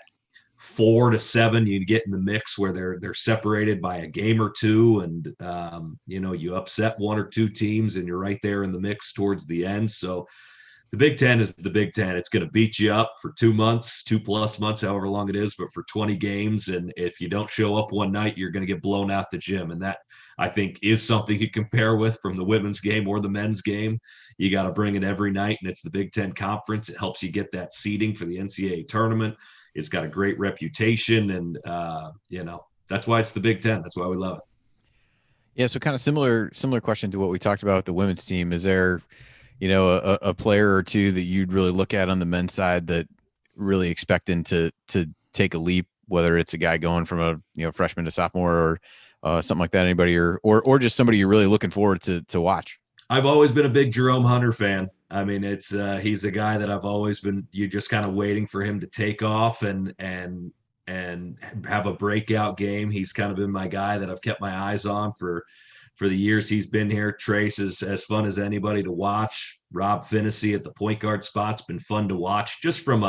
4 to 7, you get in the mix where they're separated by a game or 2, and you upset 1 or 2 teams and you're right there in the mix towards the end. So the Big Ten is the Big Ten. It's going to beat you up for 2 months, 2+ months, however long it is, but for 20 games. And if you don't show up one night, you're going to get blown out the gym. And that, I think, is something you compare with from the women's game or the men's game. You got to bring it every night, and it's the Big Ten Conference. It helps you get that seeding for the NCAA tournament. It's got a great reputation, and, that's why it's the Big Ten. That's why we love it. Yeah, so kind of similar question to what we talked about with the women's team. Is there a player or 2 that you'd really look at on the men's side that really expecting to take a leap, whether it's a guy going from a freshman to sophomore or something like that? Anybody or just somebody you're really looking forward to watch? I've always been a big Jerome Hunter fan. I mean, he's a guy that I've always been, you're just kind of waiting for him to take off, and and have a breakout game. He's kind of been my guy that I've kept my eyes on for the years he's been here. Trace is as fun as anybody to watch. Rob Finney at the point guard spot's been fun to watch, just from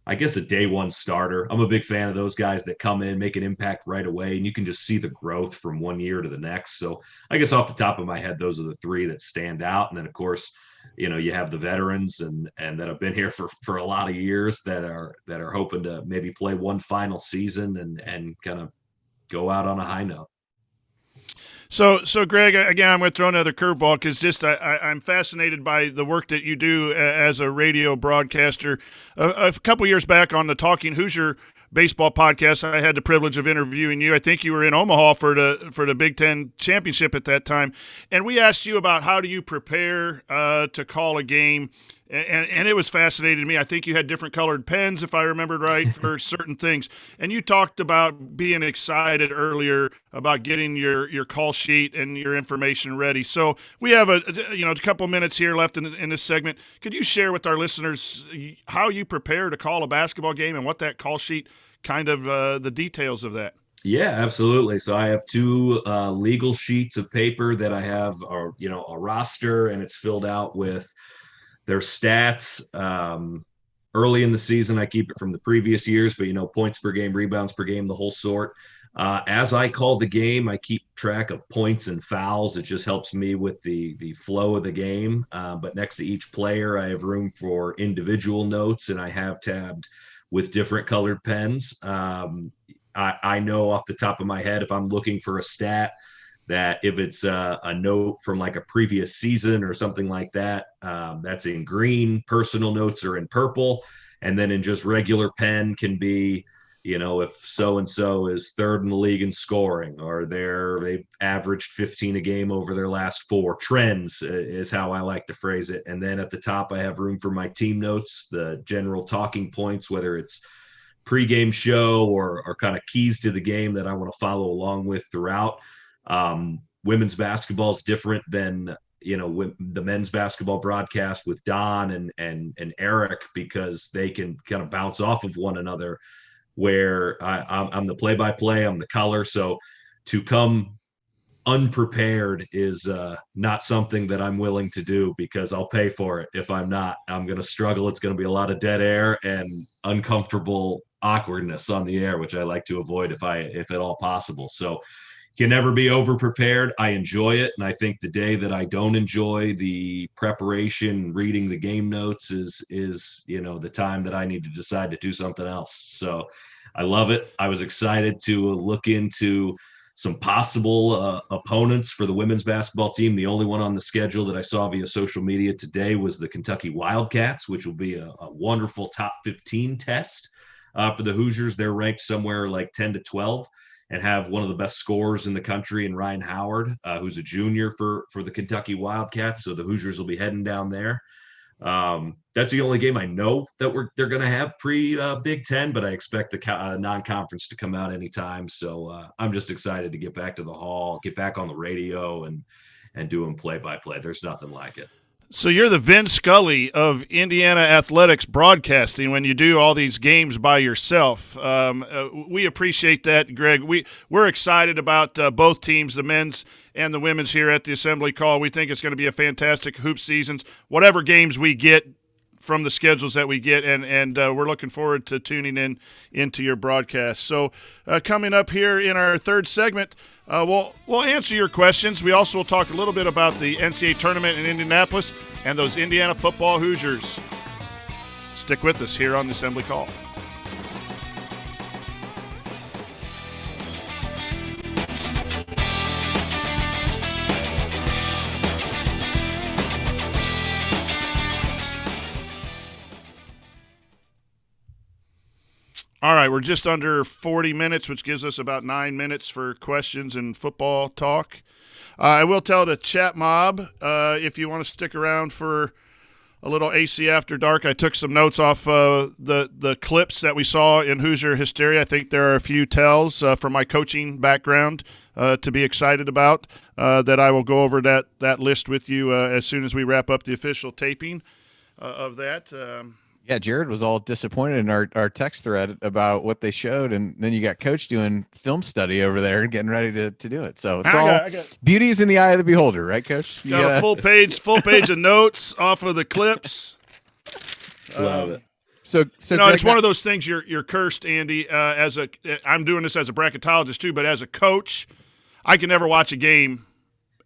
I guess a day one starter. I'm a big fan of those guys that come in, make an impact right away, and you can just see the growth from one year to the next. So I guess off the top of my head, those are the three that stand out. And then of course, you have the veterans and that have been here for a lot of years that are hoping to maybe play one final season and kind of go out on a high note. So Greg, again, I'm going to throw another curveball because I'm fascinated by the work that you do as a radio broadcaster. A couple years back on the Talking Hoosier baseball podcast, I had the privilege of interviewing you. I think you were in Omaha for the Big Ten championship at that time, and we asked you about how do you prepare to call a game. And it was fascinating to me. I think you had different colored pens, if I remembered right, for certain things. And you talked about being excited earlier about getting your call sheet and your information ready. So we have a couple minutes here left in this segment. Could you share with our listeners how you prepare to call a basketball game and what that call sheet kind of the details of that? Yeah, absolutely. So I have two legal sheets of paper that I have, a roster, and it's filled out with their stats. Early in the season, I keep it from the previous years, but points per game, rebounds per game, the whole sort. As I call the game, I keep track of points and fouls. It just helps me with the flow of the game. But next to each player, I have room for individual notes, and I have tabbed with different colored pens. I know off the top of my head, if I'm looking for a stat, that if it's a note from like a previous season or something like that, that's in green. Personal notes are in purple. And then in just regular pen can be, if so-and-so is third in the league in scoring, or they've averaged 15 a game over their last four. Trends is how I like to phrase it. And then at the top, I have room for my team notes, the general talking points, whether it's pregame show or kind of keys to the game that I want to follow along with throughout. Women's basketball is different than the men's basketball broadcast with Don and Eric, because they can kind of bounce off of one another, where I'm the play-by-play, I'm the color. So to come unprepared is not something that I'm willing to do, because I'll pay for it. If I'm not, I'm going to struggle. It's going to be a lot of dead air and uncomfortable awkwardness on the air, which I like to avoid if at all possible. So can never be over prepared. I enjoy it. And I think the day that I don't enjoy the preparation, reading the game notes is the time that I need to decide to do something else. So I love it. I was excited to look into some possible opponents for the women's basketball team. The only one on the schedule that I saw via social media today was the Kentucky Wildcats, which will be a wonderful top 15 test for the Hoosiers. They're ranked somewhere like 10 to 12. And have one of the best scorers in the country in Ryan Howard, who's a junior for the Kentucky Wildcats. So the Hoosiers will be heading down there. That's the only game I know that they're going to have pre-Big Ten, but I expect the non-conference to come out anytime. So I'm just excited to get back to the hall, get back on the radio, and doing play-by-play. There's nothing like it. So you're the Vin Scully of Indiana athletics broadcasting when you do all these games by yourself. We appreciate that, Greg. We're excited about both teams, the men's and the women's, here at the Assembly Call. We think it's going to be a fantastic hoop seasons, whatever games we get from the schedules that we get, and we're looking forward to tuning into your broadcast. So coming up here in our third segment, we'll answer your questions. We also will talk a little bit about the NCAA tournament in Indianapolis and those Indiana football Hoosiers. Stick with us here on the Assembly Call. All right, we're just under 40 minutes, which gives us about 9 minutes for questions and football talk. I will tell the chat mob, if you want to stick around for a little AC After Dark, I took some notes off the clips that we saw in Hoosier Hysteria. I think there are a few tells from my coaching background to be excited about that I will go over that list with you as soon as we wrap up the official taping of that. Yeah, Jared was all disappointed in our text thread about what they showed, and then you got Coach doing film study over there and getting ready to do it. So it's I got beauty is in the eye of the beholder, right, Coach? You got gotta- a full page of notes off of the clips. Love it. So It's Greg, one of those things you're cursed, Andy. I'm doing this as a bracketologist too, but as a coach, I can never watch a game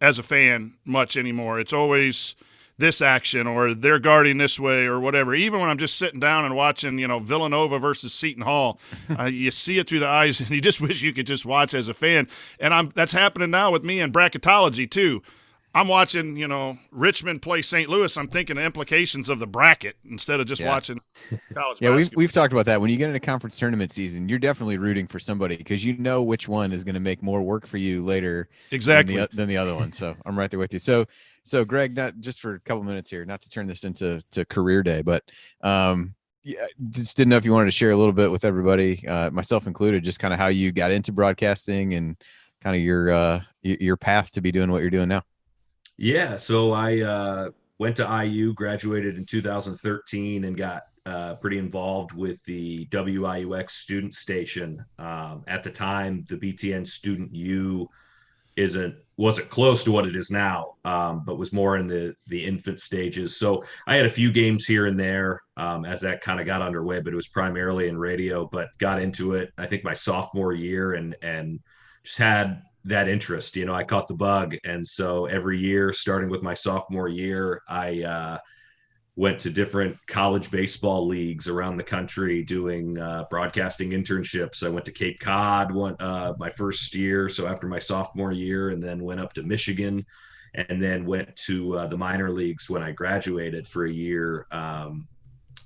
as a fan much anymore. It's always this action or they're guarding this way or whatever. Even when I'm just sitting down and watching, Villanova versus Seton Hall, you see it through the eyes, and you just wish you could just watch as a fan. And that's happening now with me in bracketology too. I'm watching, Richmond play St. Louis. I'm thinking the implications of the bracket instead of just watching college basketball. we've talked about that. When you get into conference tournament season, you're definitely rooting for somebody because you know which one is going to make more work for you later Exactly. than the other one. So I'm right there with you. So Greg, not just for a couple minutes here, not to turn this into career day, but just didn't know if you wanted to share a little bit with everybody, myself included, just kind of how you got into broadcasting and kind of your path to be doing what you're doing now. Yeah, so I went to IU, graduated in 2013, and got pretty involved with the WIUX student station. At the time, the BTN Student U wasn't close to what it is now, but was more in the infant stages. So I had a few games here and there as that kind of got underway, but it was primarily in radio. But got into it, I think, my sophomore year, and just had that interest. I caught the bug, and so every year, starting with my sophomore year, I went to different college baseball leagues around the country doing broadcasting internships. I went to Cape Cod my first year, so after my sophomore year, and then went up to Michigan, and then went to the minor leagues when I graduated for a year,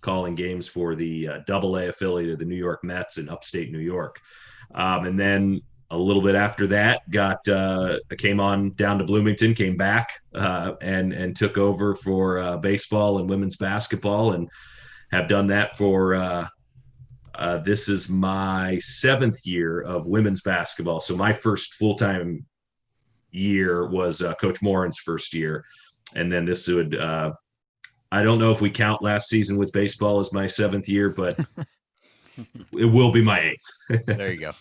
calling games for the AA affiliate of the New York Mets in upstate New York. And then a little bit after that, came on down to Bloomington, came back and took over for baseball and women's basketball, and have done that for this is my 7th year of women's basketball. So my first full-time year was Coach Morin's first year, and then this would I don't know if we count last season with baseball as my 7th year, but it will be my 8th. There you go.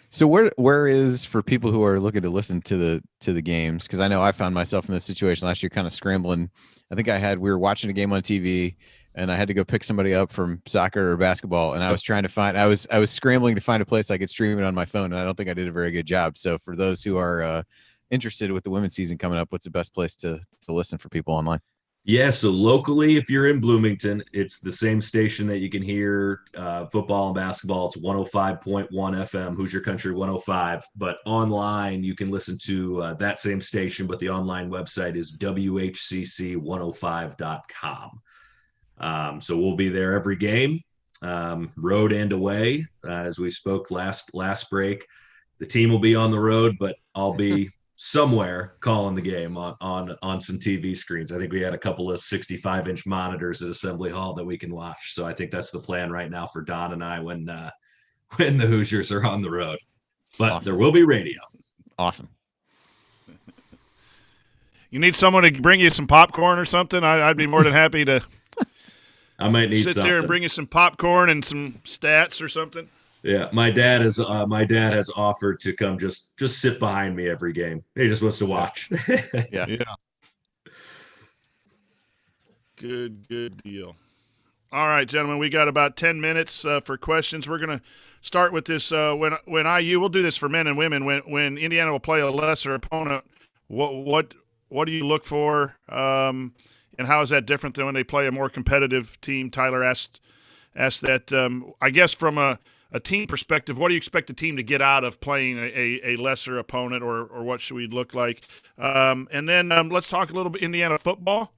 So where is, for people who are looking to listen to the games, because I know I found myself in this situation last year, kind of scrambling. I think we were watching a game on TV, and I had to go pick somebody up from soccer or basketball, and I was trying to find, I was scrambling to find a place I could stream it on my phone, and I don't think I did a very good job. So for those who are interested with the women's season coming up, what's the best place to listen for people online? Yeah, so locally, if you're in Bloomington, it's the same station that you can hear football and basketball. It's 105.1 FM, Hoosier Country 105. But online, you can listen to that same station, but the online website is WHCC105.com. So we'll be there every game, road and away. As we spoke last break, the team will be on the road, but I'll be somewhere calling the game on some TV screens. I think we had a couple of 65-inch monitors at Assembly Hall that we can watch. So I think that's the plan right now for Don and I when the Hoosiers are on the road. But awesome. There will be radio. Awesome. You need someone to bring you some popcorn or something? I'd be more than happy to I might need sit something. there and bring you some popcorn and some stats or something. Yeah, my dad has offered to come just sit behind me every game. He just wants to watch. Yeah. Good deal. All right, gentlemen, we got about 10 minutes for questions. We're going to start with this. When IU, we'll do this for men and women. When Indiana will play a lesser opponent, what do you look for, and how is that different than when they play a more competitive team? Tyler asked that. I guess from a team perspective, what do you expect the team to get out of playing a lesser opponent, or what should we look like? And then let's talk a little bit Indiana football.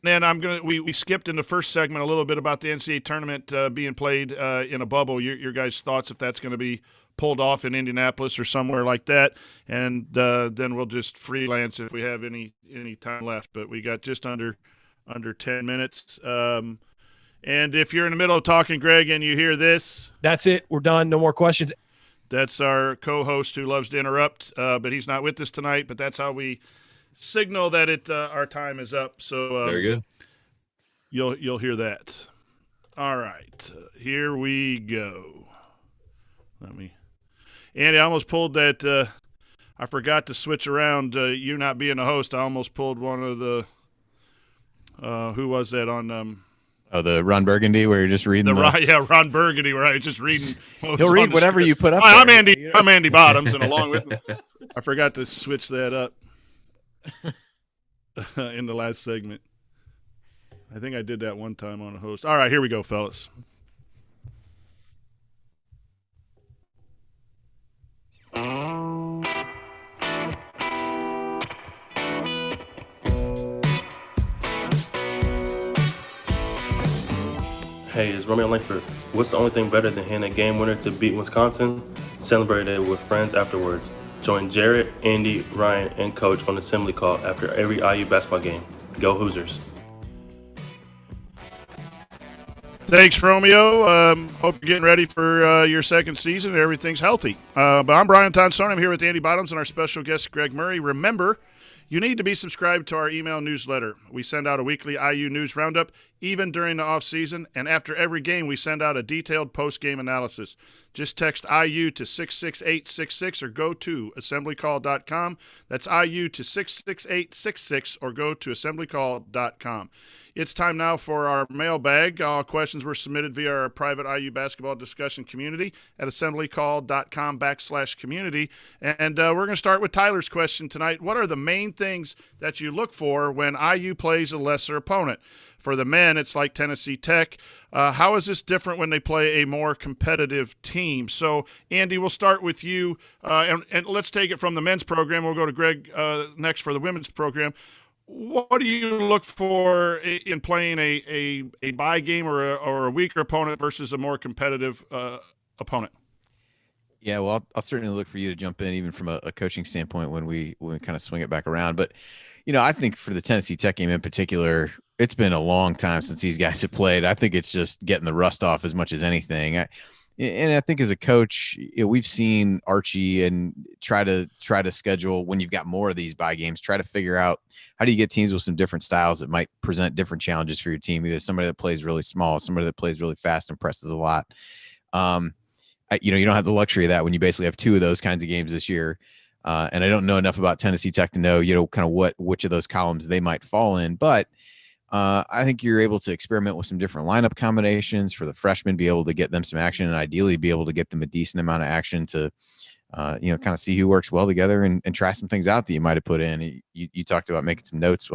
And then we skipped in the first segment a little bit about the NCAA tournament being played in a bubble. Your guys' thoughts if that's going to be pulled off in Indianapolis or somewhere like that. And then we'll just freelance if we have any time left. But we got just under 10 minutes. And if you're in the middle of talking, Greg, and you hear this. That's it. We're done. No more questions. That's our co-host who loves to interrupt, but he's not with us tonight. But that's how we signal that our time is up. So very good. you'll hear that. All right, here we go. Andy, I almost pulled that. I forgot to switch around. You not being a host, I almost pulled one of the. Who was that on? The Ron Burgundy, where you're just reading Ron Burgundy, where I was just reading. He'll read whatever you put up. Hi, I'm Andy. I'm Andy Bottoms, and along with me, I forgot to switch that up in the last segment. I think I did that one time on a host. All right, here we go, fellas. Hey, it's Romeo Langford. What's the only thing better than hitting a game winner to beat Wisconsin? Celebrate it with friends afterwards. Join Jarrett, Andy, Ryan, and Coach on assembly call after every IU basketball game. Go Hoosiers. Thanks, Romeo. Hope you're getting ready for your second season and everything's healthy. But I'm Brian Tonstone. I'm here with Andy Bottoms and our special guest, Greg Murray. Remember, you need to be subscribed to our email newsletter. We send out a weekly IU news roundup, even during the offseason, and after every game, we send out a detailed post-game analysis. Just text IU to 66866 or go to assemblycall.com. That's IU to 66866 or go to assemblycall.com. It's time now for our mailbag. All questions were submitted via our private IU basketball discussion community at assemblycall.com/community. And we're going to start with Tyler's question tonight. What are the main things that you look for when IU plays a lesser opponent? For the men, it's like Tennessee Tech. How is this different when they play a more competitive team? So, Andy, we'll start with you, and let's take it from the men's program. We'll go to Greg next for the women's program. What do you look for in playing a bye game or a weaker opponent versus a more competitive opponent? Yeah, well, I'll certainly look for you to jump in, even from a coaching standpoint, when we kind of swing it back around. But, I think for the Tennessee Tech game in particular, it's been a long time since these guys have played. I think it's just getting the rust off as much as anything. And I think as a coach, we've seen Archie and try to schedule, when you've got more of these bye games, try to figure out how do you get teams with some different styles that might present different challenges for your team. Either somebody that plays really small, somebody that plays really fast and presses a lot. You don't have the luxury of that when you basically have two of those kinds of games this year. And I don't know enough about Tennessee Tech to know, kind of which of those columns they might fall in. But I think you're able to experiment with some different lineup combinations for the freshmen, be able to get them some action, and ideally be able to get them a decent amount of action to, kind of see who works well together and try some things out that you might have put in. You talked about making some notes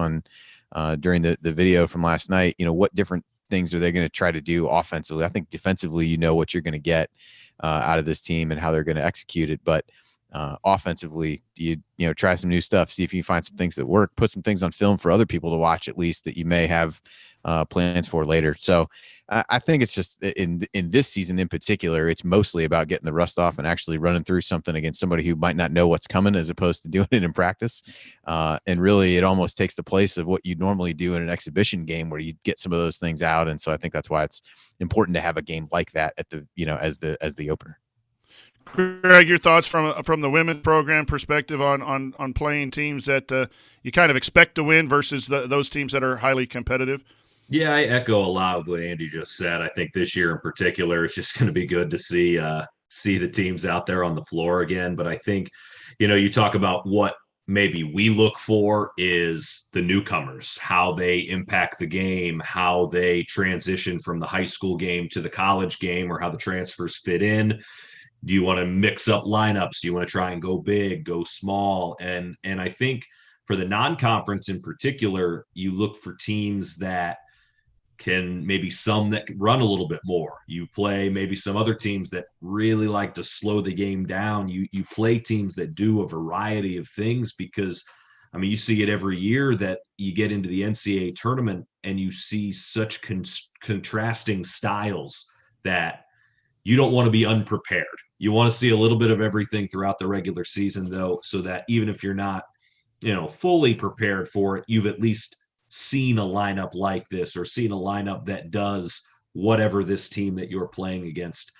during the video from last night. What different things are they going to try to do offensively? I think defensively, what you're going to get out of this team and how they're going to execute it. But offensively, do you try some new stuff, see if you can find some things that work, put some things on film for other people to watch, at least, that you may have plans for later. So I think it's just in this season in particular, it's mostly about getting the rust off and actually running through something against somebody who might not know what's coming, as opposed to doing it in practice. And really, it almost takes the place of what you normally do in an exhibition game, where you get some of those things out. And so I think that's why it's important to have a game like that at the as the opener. Greg, your thoughts from the women's program perspective on playing teams that you kind of expect to win versus those teams that are highly competitive? Yeah, I echo a lot of what Andy just said. I think this year in particular, it's just going to be good to see the teams out there on the floor again. But I think, you talk about what maybe we look for is the newcomers, how they impact the game, how they transition from the high school game to the college game, or how the transfers fit in. Do you want to mix up lineups? Do you want to try and go big, go small? And I think for the non-conference in particular, you look for teams that can, maybe some that can run a little bit more. You play maybe some other teams that really like to slow the game down. You play teams that do a variety of things, because you see it every year that you get into the NCAA tournament and you see such contrasting styles that you don't want to be unprepared. You want to see a little bit of everything throughout the regular season, though, so that even if you're not, fully prepared for it, you've at least seen a lineup like this, or seen a lineup that does whatever this team that you're playing against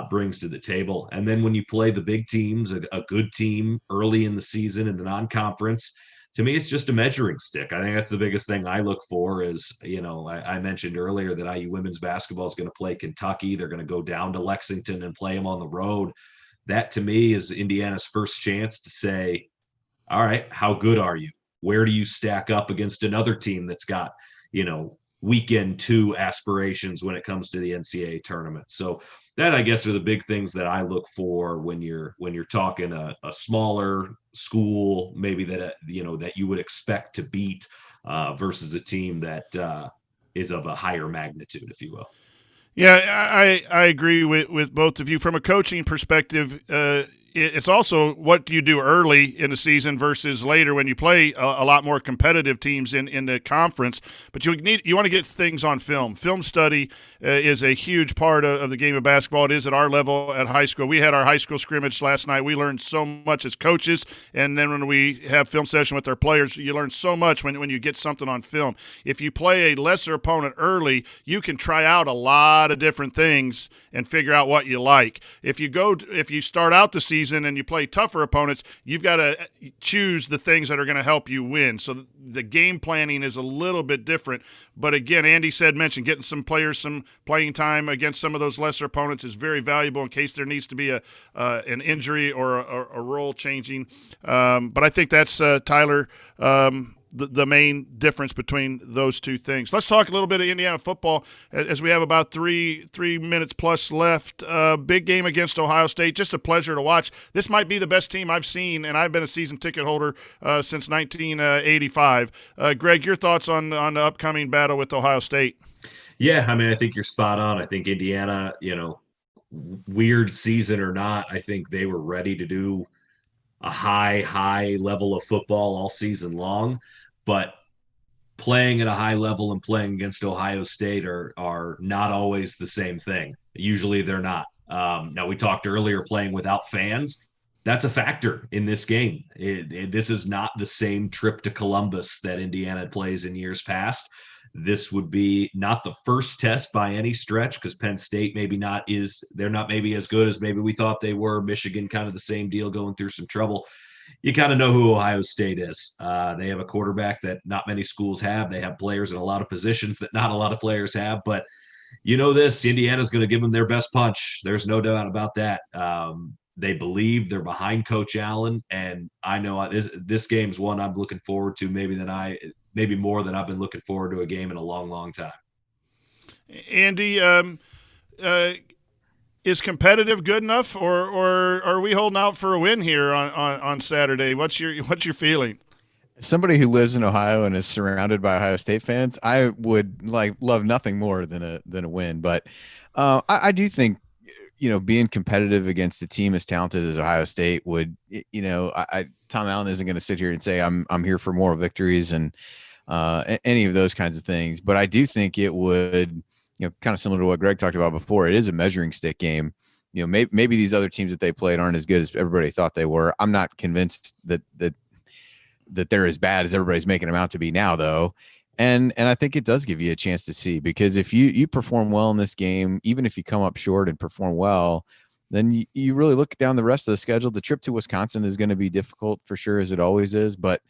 brings to the table. And then when you play the big teams, a good team early in the season in the non-conference, to me, it's just a measuring stick. I think that's the biggest thing I look for is, I mentioned earlier that IU women's basketball is going to play Kentucky. They're going to go down to Lexington and play them on the road. That to me is Indiana's first chance to say, all right, how good are you? Where do you stack up against another team that's got, weekend 2 aspirations when it comes to the NCAA tournament? So that, I guess, are the big things that I look for when you're talking a smaller school, maybe that that you would expect to beat versus a team that is of a higher magnitude, if you will. Yeah, I agree with both of you. From a coaching perspective, it's also what do you do early in the season versus later when you play a lot more competitive teams in the conference. But you want to get things on film. Film study is a huge part of the game of basketball. It is at our level at high school. We had our high school scrimmage last night. We learned so much as coaches, and then when we have film session with our players, you learn so much when you get something on film. If you play a lesser opponent early, you can try out a lot of different things and figure out what you like. If you start out the season and you play tougher opponents, you've got to choose the things that are going to help you win. So the game planning is a little bit different. But again, Andy mentioned getting some players some playing time against some of those lesser opponents is very valuable in case there needs to be an injury or a role changing. But I think that's Tyler. The main difference between those two things. Let's talk a little bit of Indiana football as we have about three minutes plus left. Big game against Ohio State. Just a pleasure to watch. This might be the best team I've seen, and I've been a season ticket holder since 1985. Greg, your thoughts on the upcoming battle with Ohio State? Yeah, I mean, I think you're spot on. I think Indiana, weird season or not, I think they were ready to do a high level of football all season long. But playing at a high level and playing against Ohio State are not always the same thing. Usually they're not. Now, we talked earlier playing without fans. That's a factor in this game. This is not the same trip to Columbus that Indiana plays in years past. This would be not the first test by any stretch because Penn State they're not maybe as good as maybe we thought they were. Michigan, kind of the same deal, going through some trouble. You kind of know who Ohio State is. They have a quarterback that not many schools have. They have players in a lot of positions that not a lot of players have. But Indiana's going to give them their best punch. There's no doubt about that. They believe they're behind Coach Allen, and I know this game's one I'm looking forward to maybe more than I've been looking forward to a game in a long, long time. Andy, is competitive good enough, or are we holding out for a win here on Saturday? What's your feeling? As somebody who lives in Ohio and is surrounded by Ohio State fans, I would love nothing more than a win. But I do think being competitive against a team as talented as Ohio State would, Tom Allen isn't going to sit here and say I'm here for moral victories and any of those kinds of things. But I do think it would, kind of similar to what Greg talked about before. It is a measuring stick game. Maybe these other teams that they played aren't as good as everybody thought they were. I'm not convinced that they're as bad as everybody's making them out to be now, though. And I think it does give you a chance to see, because if you perform well in this game, even if you come up short and perform well, then you really look down the rest of the schedule. The trip to Wisconsin is going to be difficult for sure, as it always is. But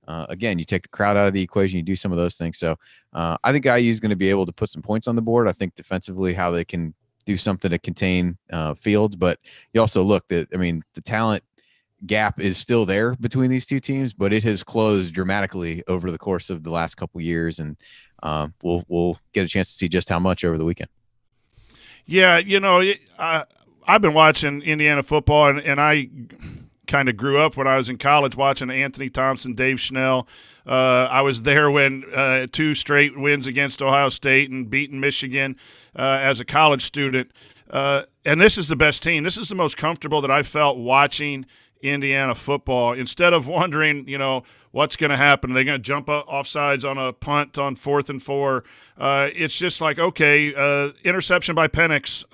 again, you take the crowd out of the equation, you do some of those things. So I think IU is going to be able to put some points on the board. I think defensively how they can do something to contain Fields. But you also look the talent gap is still there between these two teams, but it has closed dramatically over the course of the last couple of years, and we'll get a chance to see just how much over the weekend. Yeah, I've been watching Indiana football, and I kind of grew up when I was in college watching Anthony Thompson, Dave Schnell. I was there when 2 straight wins against Ohio State and beating Michigan as a college student. And this is the best team. This is the most comfortable that I felt watching Indiana football. Instead of wondering, what's going to happen. Are they going to jump offsides on a punt on 4th and 4? It's just like, okay, interception by Penix,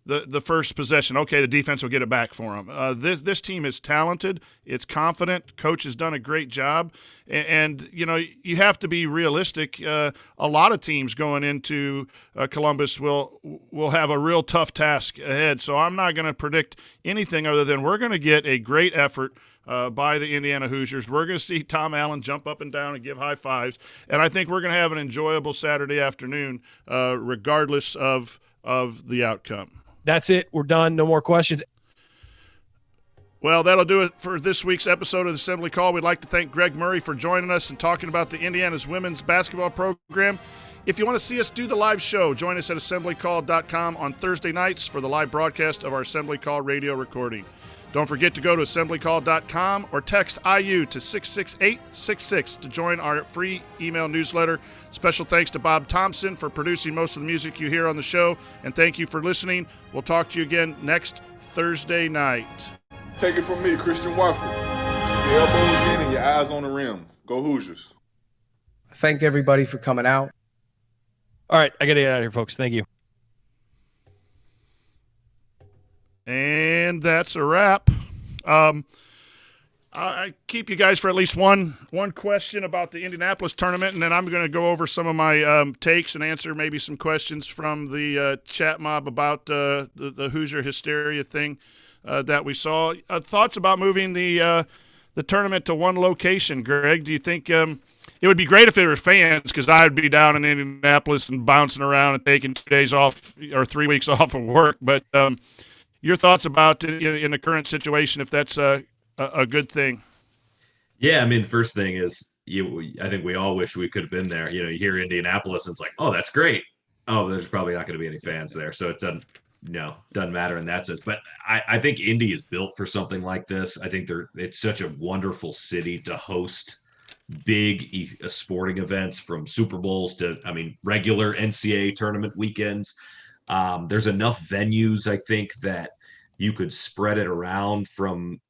the first possession. Okay, the defense will get it back for them. This team is talented. It's confident. Coach has done a great job. And you have to be realistic. A lot of teams going into Columbus will have a real tough task ahead. So I'm not going to predict anything other than we're going to get a great effort by the Indiana Hoosiers. We're going to see Tom Allen jump up and down and give high fives, and I think we're going to have an enjoyable Saturday afternoon, regardless of the outcome. That's it. We're done. No more questions. Well, that'll do it for this week's episode of the Assembly Call. We'd like to thank Greg Murray for joining us and talking about the Indiana's women's basketball program. If you want to see us do the live show, join us at assemblycall.com on Thursday nights for the live broadcast of our Assembly Call radio recording. Don't forget to go to assemblycall.com or text IU to 66866 to join our free email newsletter. Special thanks to Bob Thompson for producing most of the music you hear on the show, and thank you for listening. We'll talk to you again next Thursday night. Take it from me, Christian Waffle. Your elbows in and your eyes on the rim. Go Hoosiers. Thank everybody for coming out. All right, I got to get out of here, folks. Thank you. And that's a wrap. I keep you guys for at least one question about the Indianapolis tournament, and then I'm going to go over some of my takes and answer maybe some questions from the chat mob about the Hoosier Hysteria thing that we saw. Thoughts about moving the tournament to one location, Greg? Do you think it would be great if there were fans, because I'd be down in Indianapolis and bouncing around and taking 2 days off or 3 weeks off of work, but your thoughts about in the current situation, if that's a good thing? Yeah, I mean, the first thing is I think we all wish we could have been there. You hear Indianapolis and it's like, oh, that's great. Oh, there's probably not going to be any fans there. So it doesn't matter in that sense. But I think Indy is built for something like this. I think it's such a wonderful city to host big sporting events, from Super Bowls to, regular NCAA tournament weekends. There's enough venues, I think, that you could spread it around from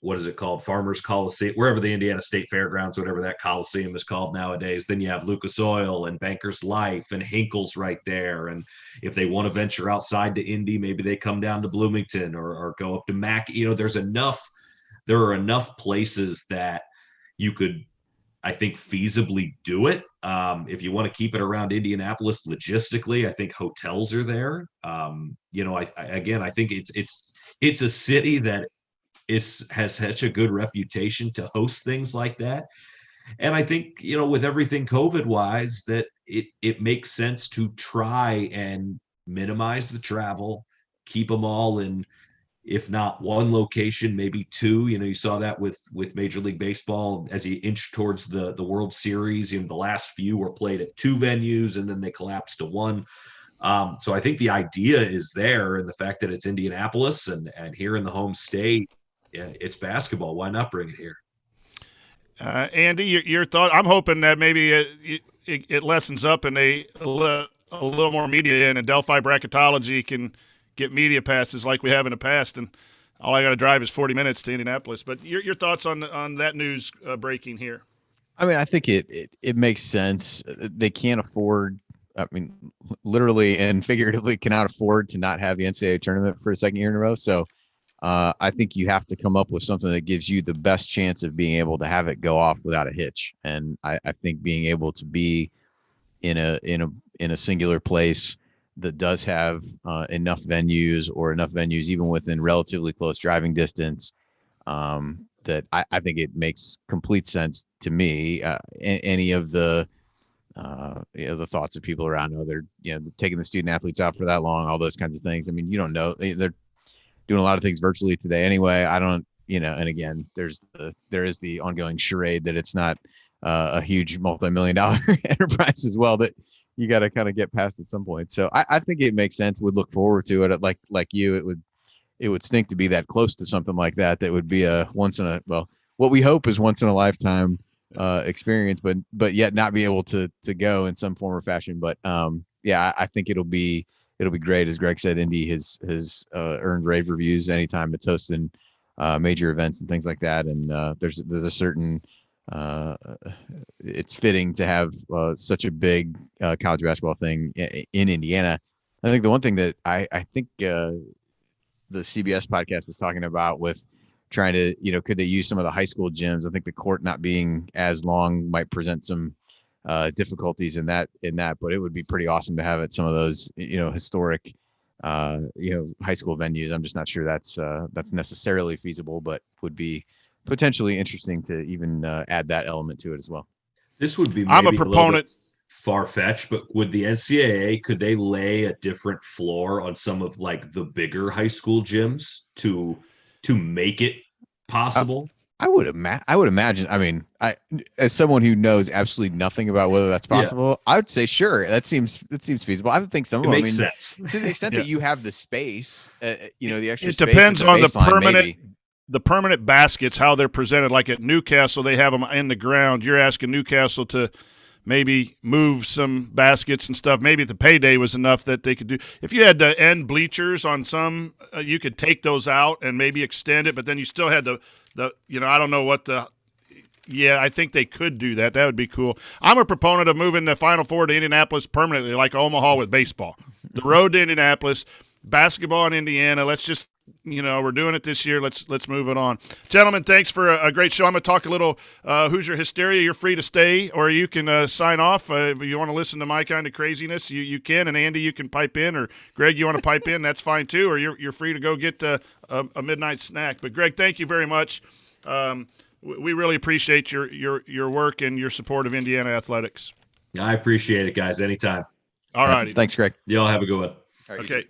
what is it called, Farmers Coliseum, wherever the Indiana State Fairgrounds, whatever that Coliseum is called nowadays. Then you have Lucas Oil and Bankers Life and Hinkle's right there. And if they want to venture outside to Indy, maybe they come down to Bloomington or go up to Mac. There are enough places that you could, I think, feasibly do it. If you want to keep it around Indianapolis logistically, I think hotels are there. I think it's a city that has such a good reputation to host things like that. And I think, with everything COVID wise, that it makes sense to try and minimize the travel, keep them all in, if not one location, maybe two. You saw that with Major League Baseball as you inch towards the World Series. The last few were played at two venues and then they collapsed to one. So I think the idea is there, and the fact that it's Indianapolis and here in the home state, it's basketball. Why not bring it here? Andy, your thought? I'm hoping that maybe it lessens up and a little more media in, and Delphi Bracketology can get media passes like we have in the past, and all I got to drive is 40 minutes to Indianapolis. But your thoughts on that news breaking here? I think it makes sense. They can't afford, literally and figuratively cannot afford to not have the NCAA tournament for a second year in a row. So I think you have to come up with something that gives you the best chance of being able to have it go off without a hitch. And I think being able to be in a singular place that does have enough venues even within relatively close driving distance, that I think it makes complete sense to me. Any of the the thoughts of people around, they're taking the student athletes out for that long, all those kinds of things. You don't know, they're doing a lot of things virtually today anyway. I don't, and again, there is the ongoing charade that it's not a huge multi-million-dollar enterprise as well, that you got to kind of get past at some point. So I think it makes sense. Would look forward to it. Like you, it would stink to be that close to something like that. That would be a what we hope is once in a lifetime experience, but yet not be able to go in some form or fashion. But I think it'll be great. As Greg said, Indy has earned rave reviews anytime it's hosting major events and things like that. And there's a certain it's fitting to have such a big college basketball thing in Indiana. I think the one thing that I think the CBS podcast was talking about with trying to, could they use some of the high school gyms? I think the court not being as long might present some difficulties in that, but it would be pretty awesome to have at some of those, historic, high school venues. I'm just not sure that's necessarily feasible, but would be potentially interesting to even add that element to it as well. This would be maybe I'm a little proponent. bit far-fetched, but would the NCAA, could they lay a different floor on some of like the bigger high school gyms to make it possible? I would imagine. I mean, as someone who knows absolutely nothing about whether that's possible, I would say sure. That seems feasible. I would think some of them makes sense to the extent that you have the space. The extra. It space depends on the baseline, permanent. maybe. The permanent baskets, how they're presented. Like at Newcastle, they have them in the ground. You're asking Newcastle to maybe move some baskets and stuff. Maybe the payday was enough that they could do. If you had the end bleachers on some, you could take those out and maybe extend it, but then you still had the I don't know what the – yeah, I think they could do that. That would be cool. I'm a proponent of moving the Final Four to Indianapolis permanently, like Omaha with baseball. The road to Indianapolis, basketball in Indiana. Let's just – we're doing it this year. Let's move it on. Gentlemen, thanks for a great show. I'm going to talk a little Hoosier Hysteria. You're free to stay, or you can sign off. If you want to listen to my kind of craziness, you can. And Andy, you can pipe in, or Greg, you want to pipe in, that's fine too. Or you're free to go get a midnight snack. But Greg, thank you very much. We really appreciate your work and your support of Indiana athletics. I appreciate it, guys. Anytime. All righty. Thanks, Greg. Y'all have a good one. Okay.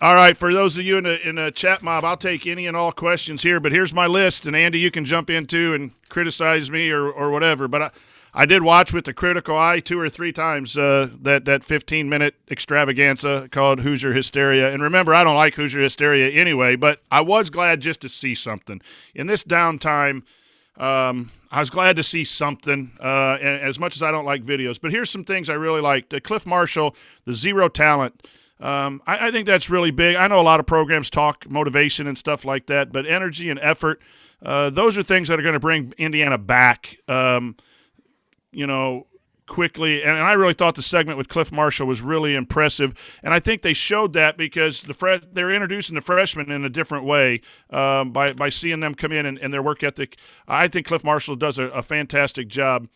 All right, for those of you in the chat mob, I'll take any and all questions here, but here's my list, and Andy, you can jump in too and criticize me or whatever, but I did watch with the critical eye 2 or 3 times that 15-minute extravaganza called Hoosier Hysteria, and remember, I don't like Hoosier Hysteria anyway, but I was glad just to see something. In this downtime, I was glad to see something, and as much as I don't like videos, but here's some things I really liked. Cliff Marshall, the zero talent, I think that's really big. I know a lot of programs talk motivation and stuff like that, but energy and effort, those are things that are going to bring Indiana back, quickly. And I really thought the segment with Cliff Marshall was really impressive. And I think they showed that because they're introducing the freshmen in a different way by seeing them come in and their work ethic. I think Cliff Marshall does a fantastic job.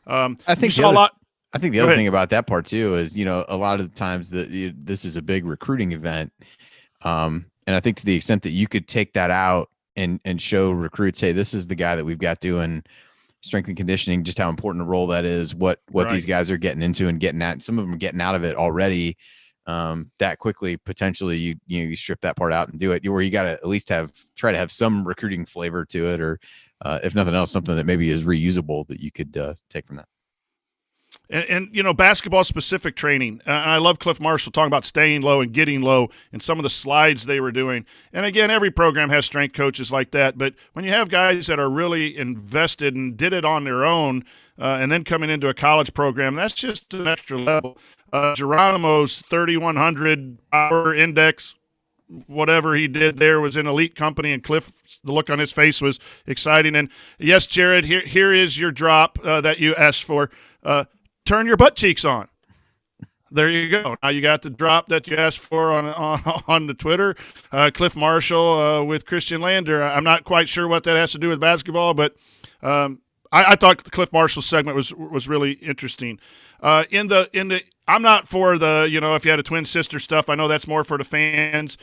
I think you saw a lot. I think the other thing about that part too is, a lot of the times that this is a big recruiting event. And I think to the extent that you could take that out and show recruits, hey, this is the guy that we've got doing strength and conditioning, just how important a role that is, what these guys are getting into and getting at. Some of them are getting out of it already that quickly. Potentially you strip that part out and do it, where you got to at least try to have some recruiting flavor to it, or if nothing else, something that maybe is reusable that you could take from that. And basketball-specific training. And I love Cliff Marshall talking about staying low and getting low and some of the slides they were doing. And, again, every program has strength coaches like that. But when you have guys that are really invested and did it on their own and then coming into a college program, that's just an extra level. Geronimo's 3,100 power index, whatever he did there, was in elite company, and Cliff, the look on his face was exciting. And, yes, Jared, here is your drop that you asked for. Turn your butt cheeks on. There you go. Now you got the drop that you asked for on the Twitter. Cliff Marshall with Christian Lander. I'm not quite sure what that has to do with basketball, but I thought the Cliff Marshall segment was really interesting. I'm not for the if you had a twin sister stuff. I know that's more for the fans.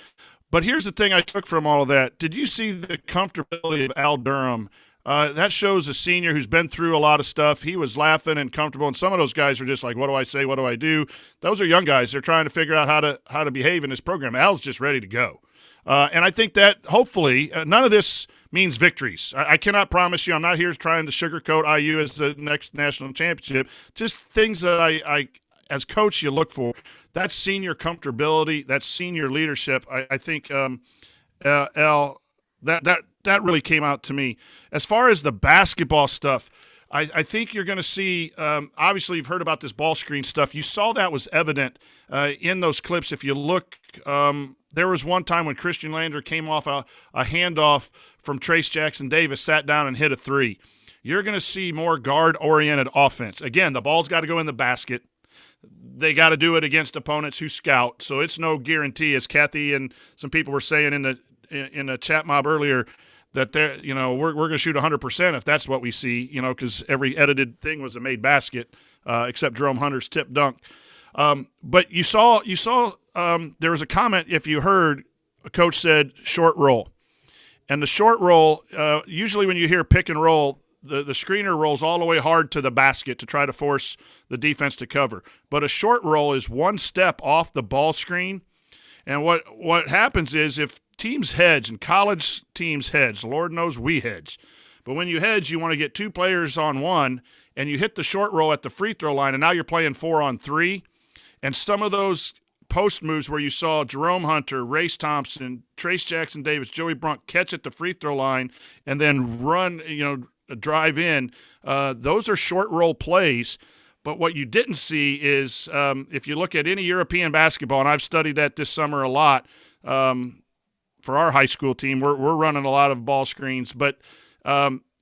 But here's the thing I took from all of that. Did you see the comfortability of Al Durham? That shows a senior who's been through a lot of stuff. He was laughing and comfortable, and some of those guys are just like, what do I say? What do I do? Those are young guys. They're trying to figure out how to behave in this program. Al's just ready to go. And I think that hopefully none of this means victories. I cannot promise you. I'm not here trying to sugarcoat IU as the next national championship. Just things that I as coach, you look for. That senior comfortability, that senior leadership, I think, Al, that really came out to me. As far as the basketball stuff, I think you're going to see obviously you've heard about this ball screen stuff. You saw that was evident in those clips. If you look, there was one time when Christian Lander came off a handoff from Trace Jackson Davis, sat down and hit a three. You're going to see more guard-oriented offense. Again, the ball's got to go in the basket. They got to do it against opponents who scout, so it's no guarantee, as Kathy and some people were saying in the chat mob earlier, that they're, we're going to shoot 100% if that's what we see, because every edited thing was a made basket, except Jerome Hunter's tip dunk. But you saw there was a comment, if you heard, a coach said short roll. And the short roll, usually when you hear pick and roll, the screener rolls all the way hard to the basket to try to force the defense to cover. But a short roll is one step off the ball screen. And what happens is if teams hedge, and college teams hedge, Lord knows we hedge. But when you hedge, you want to get two players on one, and you hit the short roll at the free throw line, and now you're playing 4-on-3. And some of those post moves where you saw Jerome Hunter, Race Thompson, Trace Jackson Davis, Joey Brunk catch at the free throw line and then run, drive in, those are short roll plays. But what you didn't see is if you look at any European basketball, and I've studied that this summer a lot for our high school team, we're running a lot of ball screens, but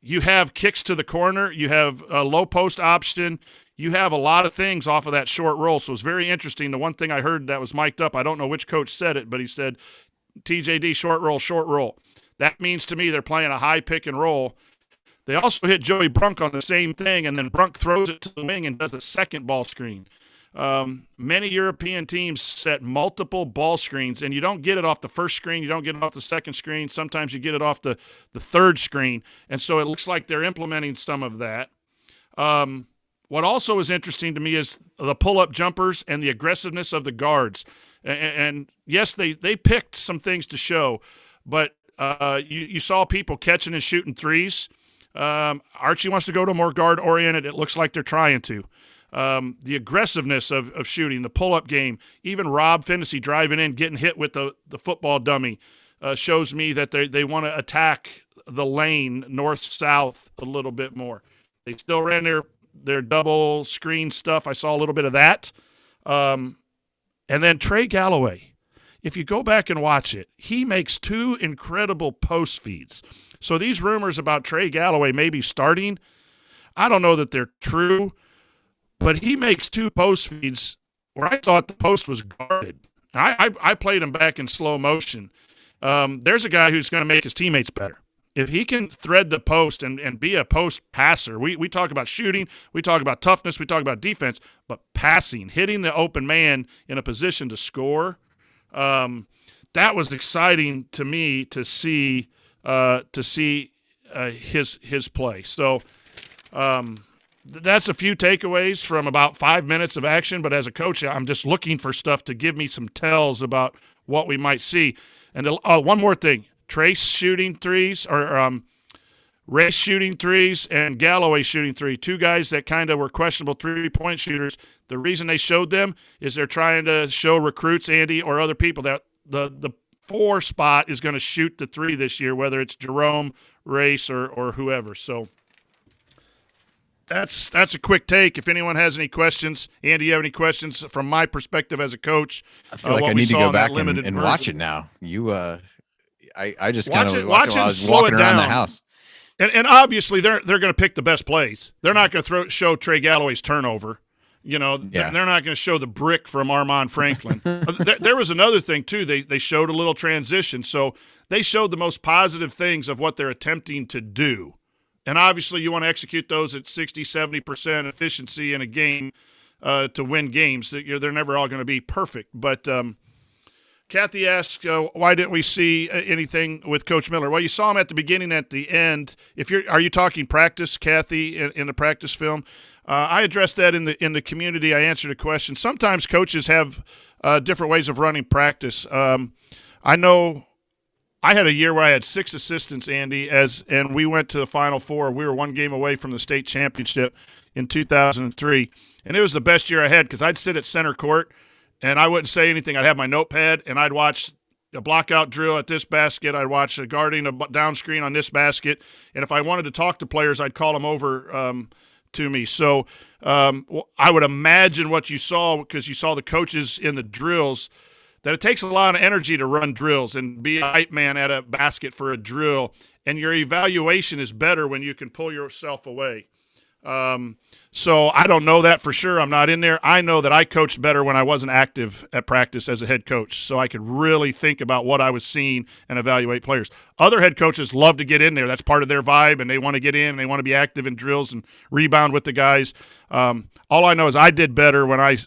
you have kicks to the corner, you have a low post option, you have a lot of things off of that short roll. So it's very interesting. The one thing I heard that was mic'd up, I don't know which coach said it, but he said, TJD, short roll, short roll. That means to me they're playing a high pick and roll. They also hit Joey Brunk on the same thing, and then Brunk throws it to the wing and does a second ball screen. Many European teams set multiple ball screens, and you don't get it off the first screen. You don't get it off the second screen. Sometimes you get it off the third screen, and so it looks like they're implementing some of that. What also is interesting to me is the pull-up jumpers and the aggressiveness of the guards. And yes, they picked some things to show, but you saw people catching and shooting threes. Archie wants to go to more guard-oriented. It looks like they're trying to. The aggressiveness of shooting, the pull-up game, even Rob Finnessy driving in, getting hit with the football dummy, shows me that they want to attack the lane north-south a little bit more. They still ran their double screen stuff. I saw a little bit of that. And then Trey Galloway, if you go back and watch it, he makes two incredible post feeds. So these rumors about Trey Galloway maybe starting, I don't know that they're true, but he makes two post feeds where I thought the post was guarded. I played him back in slow motion. There's a guy who's going to make his teammates better. If he can thread the post and be a post passer, we talk about shooting, we talk about toughness, we talk about defense, but passing, hitting the open man in a position to score, that was exciting to me to see his play. So that's a few takeaways from about 5 minutes of action, but as a coach, I'm just looking for stuff to give me some tells about what we might see. And one more thing. Trace shooting threes, or Race shooting threes, and Galloway shooting three. Two guys that kind of were questionable three-point shooters. The reason they showed them is they're trying to show recruits, Andy, or other people that the 4 spot is going to shoot the 3 this year, whether it's Jerome, Race, or whoever. So that's a quick take. If anyone has any questions, Andy, you have any questions from my perspective as a coach? I feel like I need to go back and watch it now. I just kind of watched it while I was walking around the house. And obviously they're going to pick the best plays. They're not going to show Trey Galloway's turnover. They're not going to show the brick from Armand Franklin. There was another thing too. They showed a little transition. So they showed the most positive things of what they're attempting to do. And obviously you want to execute those at 60, 70% efficiency in a game to win games. They're never all going to be perfect. But Kathy asked, why didn't we see anything with Coach Miller? Well, you saw him at the beginning, at the end. Are you talking practice, Kathy, in the practice film? I addressed that in the community. I answered a question. Sometimes coaches have different ways of running practice. I know I had a year where I had 6 assistants, Andy, and we went to the Final Four. We were 1 game away from the state championship in 2003, and it was the best year I had because I'd sit at center court, and I wouldn't say anything. I'd have my notepad, and I'd watch a blockout drill at this basket. I'd watch a guarding a down screen on this basket. And if I wanted to talk to players, I'd call them over to me. So I would imagine what you saw, because you saw the coaches in the drills, that it takes a lot of energy to run drills and be a hype man at a basket for a drill. And your evaluation is better when you can pull yourself away. So I don't know that for sure. I'm not in there. I know that I coached better when I wasn't active at practice as a head coach, so I could really think about what I was seeing and evaluate players. Other head coaches love to get in there. That's part of their vibe, and they want to get in, and they want to be active in drills and rebound with the guys. All I know is I did better when I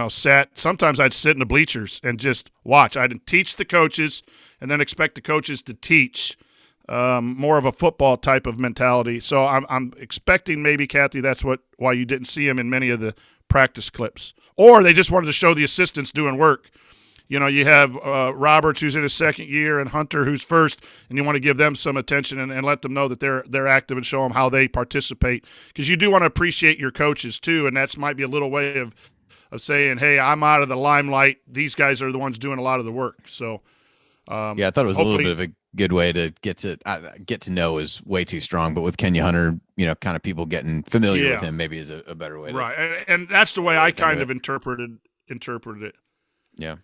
sat. Sometimes I'd sit in the bleachers and just watch. I'd teach the coaches and then expect the coaches to teach. more of a football type of mentality. So I'm expecting maybe, Kathy, that's why you didn't see him in many of the practice clips. Or they just wanted to show the assistants doing work. You know, you have Roberts, who's in his second year, and Hunter, who's first, and you want to give them some attention and let them know that they're active and show them how they participate. Because you do want to appreciate your coaches too, and that might be a little way of saying, hey, I'm out of the limelight. These guys are the ones doing a lot of the work. So, I thought it was a little bit of a good way to get to know is way too strong, but with Kenya Hunter, you know, kind of people getting familiar with him maybe is a better way. Right, and that's the way I kind of interpreted it. Yeah.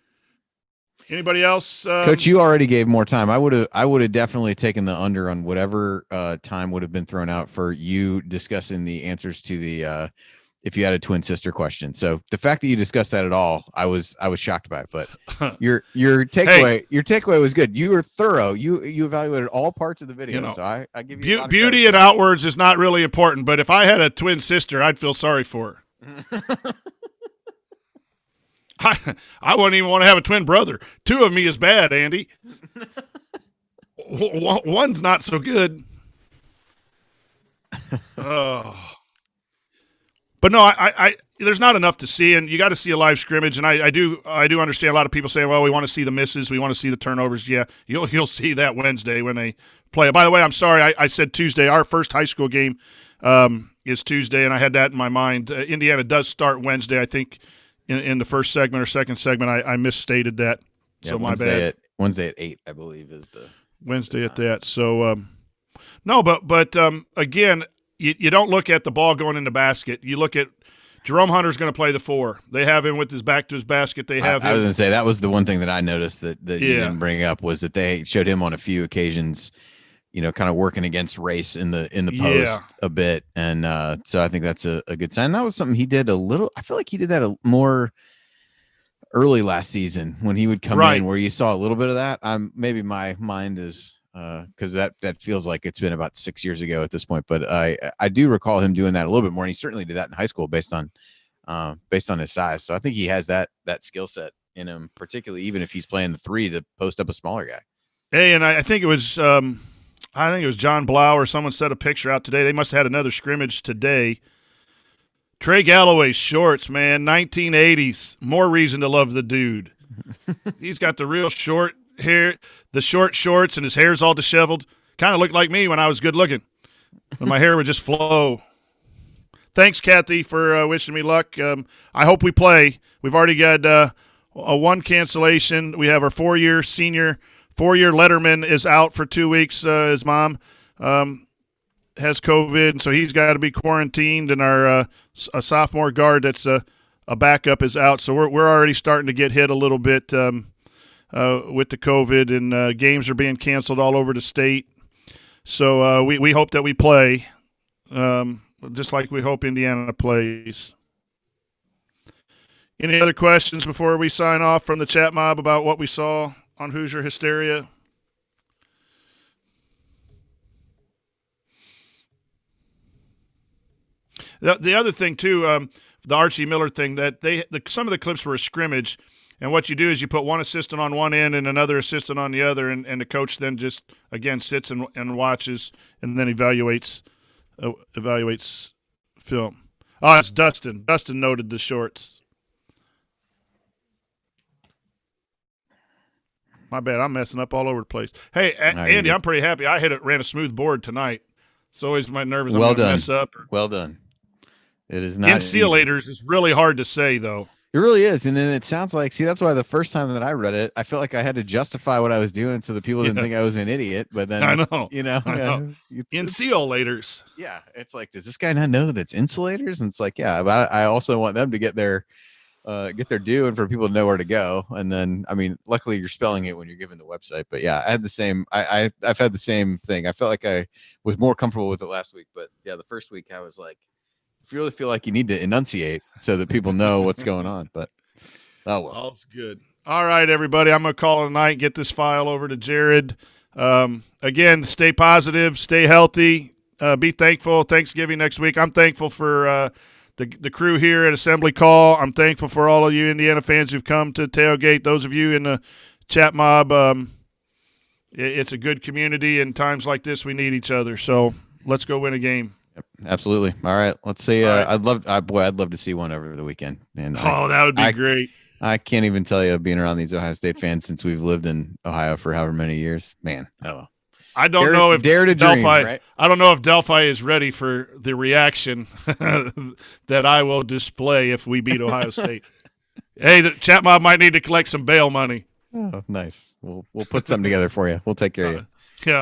Anybody else? Coach, you already gave more time. I would have definitely taken the under on whatever time would have been thrown out for you discussing the answers to the if you had a twin sister question. So the fact that you discussed that at all, I was shocked by it. But your takeaway was good. You were thorough. You evaluated all parts of the video. You know, so I give you beauty and outwards is not really important. But if I had a twin sister, I'd feel sorry for her. I wouldn't even want to have a twin brother. Two of me is bad, Andy. One's not so good. But no, I there's not enough to see, and you got to see a live scrimmage. And I do understand a lot of people saying, well, we want to see the misses, we want to see the turnovers. Yeah, you'll see that Wednesday when they play. By the way, I'm sorry, I said Tuesday. Our first high school game is Tuesday, and I had that in my mind. Indiana does start Wednesday, I think. In the first segment or second segment, I misstated that. So my bad. Wednesday at 8, I believe, is the Wednesday at that. So no, but again, you don't look at the ball going in the basket. You look at Jerome Hunter's going to play the 4. They have him with his back to his basket. They have. I was going to say that was the one thing that I noticed that you didn't bring up was that they showed him on a few occasions, you know, kind of working against race in the post a bit. And so I think that's a good sign. That was something he did a little. I feel like he did that more early last season when he would come in where you saw a little bit of that. Maybe my mind is because that feels like it's been about 6 years ago at this point. But I do recall him doing that a little bit more. And he certainly did that in high school based on his size. So I think he has that skill set in him, particularly even if he's playing the 3 to post up a smaller guy. Hey, and I think it was John Blau or someone set a picture out today. They must have had another scrimmage today. Trey Galloway's shorts, man, 1980s. More reason to love the dude. He's got the real short hair, the short shorts, and his hair's all disheveled. Kind of looked like me when I was good looking. When my hair would just flow. Thanks, Kathy, for wishing me luck. I hope we play. We've already got a 1 cancellation. We have our 4-year senior. 4-year letterman is out for 2 weeks. His mom has COVID, so he's got to be quarantined. And our a sophomore guard that's a backup is out. So we're already starting to get hit a little bit with the COVID, and games are being canceled all over the state. So we hope that we play, just like we hope Indiana plays. Any other questions before we sign off from the chat mob about what we saw on Hoosier Hysteria? The other thing too, the Archie Miller thing, that some of the clips were a scrimmage, and what you do is you put one assistant on one end and another assistant on the other, and the coach then just again sits and watches and then evaluates film. Oh, it's Dustin. Dustin noted the shorts. My bad. I'm messing up all over the place. Hey, Andy, I'm pretty happy. I ran a smooth board tonight. It's always my nervous. Well I'm done. Mess up. Well done. It is not. Insulators is really hard to say, though. It really is. And then it sounds like, see, that's why the first time that I read it, I felt like I had to justify what I was doing so that people didn't think I was an idiot. But then, I know. Insulators. Yeah. It's like, does this guy not know that it's insulators? And it's like, yeah, but I also want them to get their due and for people to know where to go. And then, I mean, luckily you're spelling it when you're given the website. But yeah, I had the same, I've had the same thing. I felt like I was more comfortable with it last week. But yeah, the first week I was like, if you really feel like you need to enunciate so that people know what's going on. But oh well. All's good. All right, everybody. I'm gonna call it a night. Get this file over to Jared. Again, stay positive, stay healthy, be thankful. Thanksgiving next week. I'm thankful for the crew here at Assembly Call. I'm thankful for all of you Indiana fans who've come to tailgate. Those of you in the chat mob, It's a good community, and times like this, we need each other. So let's go win a game. Yep, absolutely. All right. Let's see. All right. I'd love to see one over the weekend. And that would be great. I can't even tell you, being around these Ohio State fans since we've lived in Ohio for however many years, man. Oh, I don't know if dare to Delphi. dream, right? I don't know if Delphi is ready for the reaction that I will display if we beat Ohio State. Hey, the chat mob might need to collect some bail money. Oh, nice. We'll put something together for you. We'll take care of you.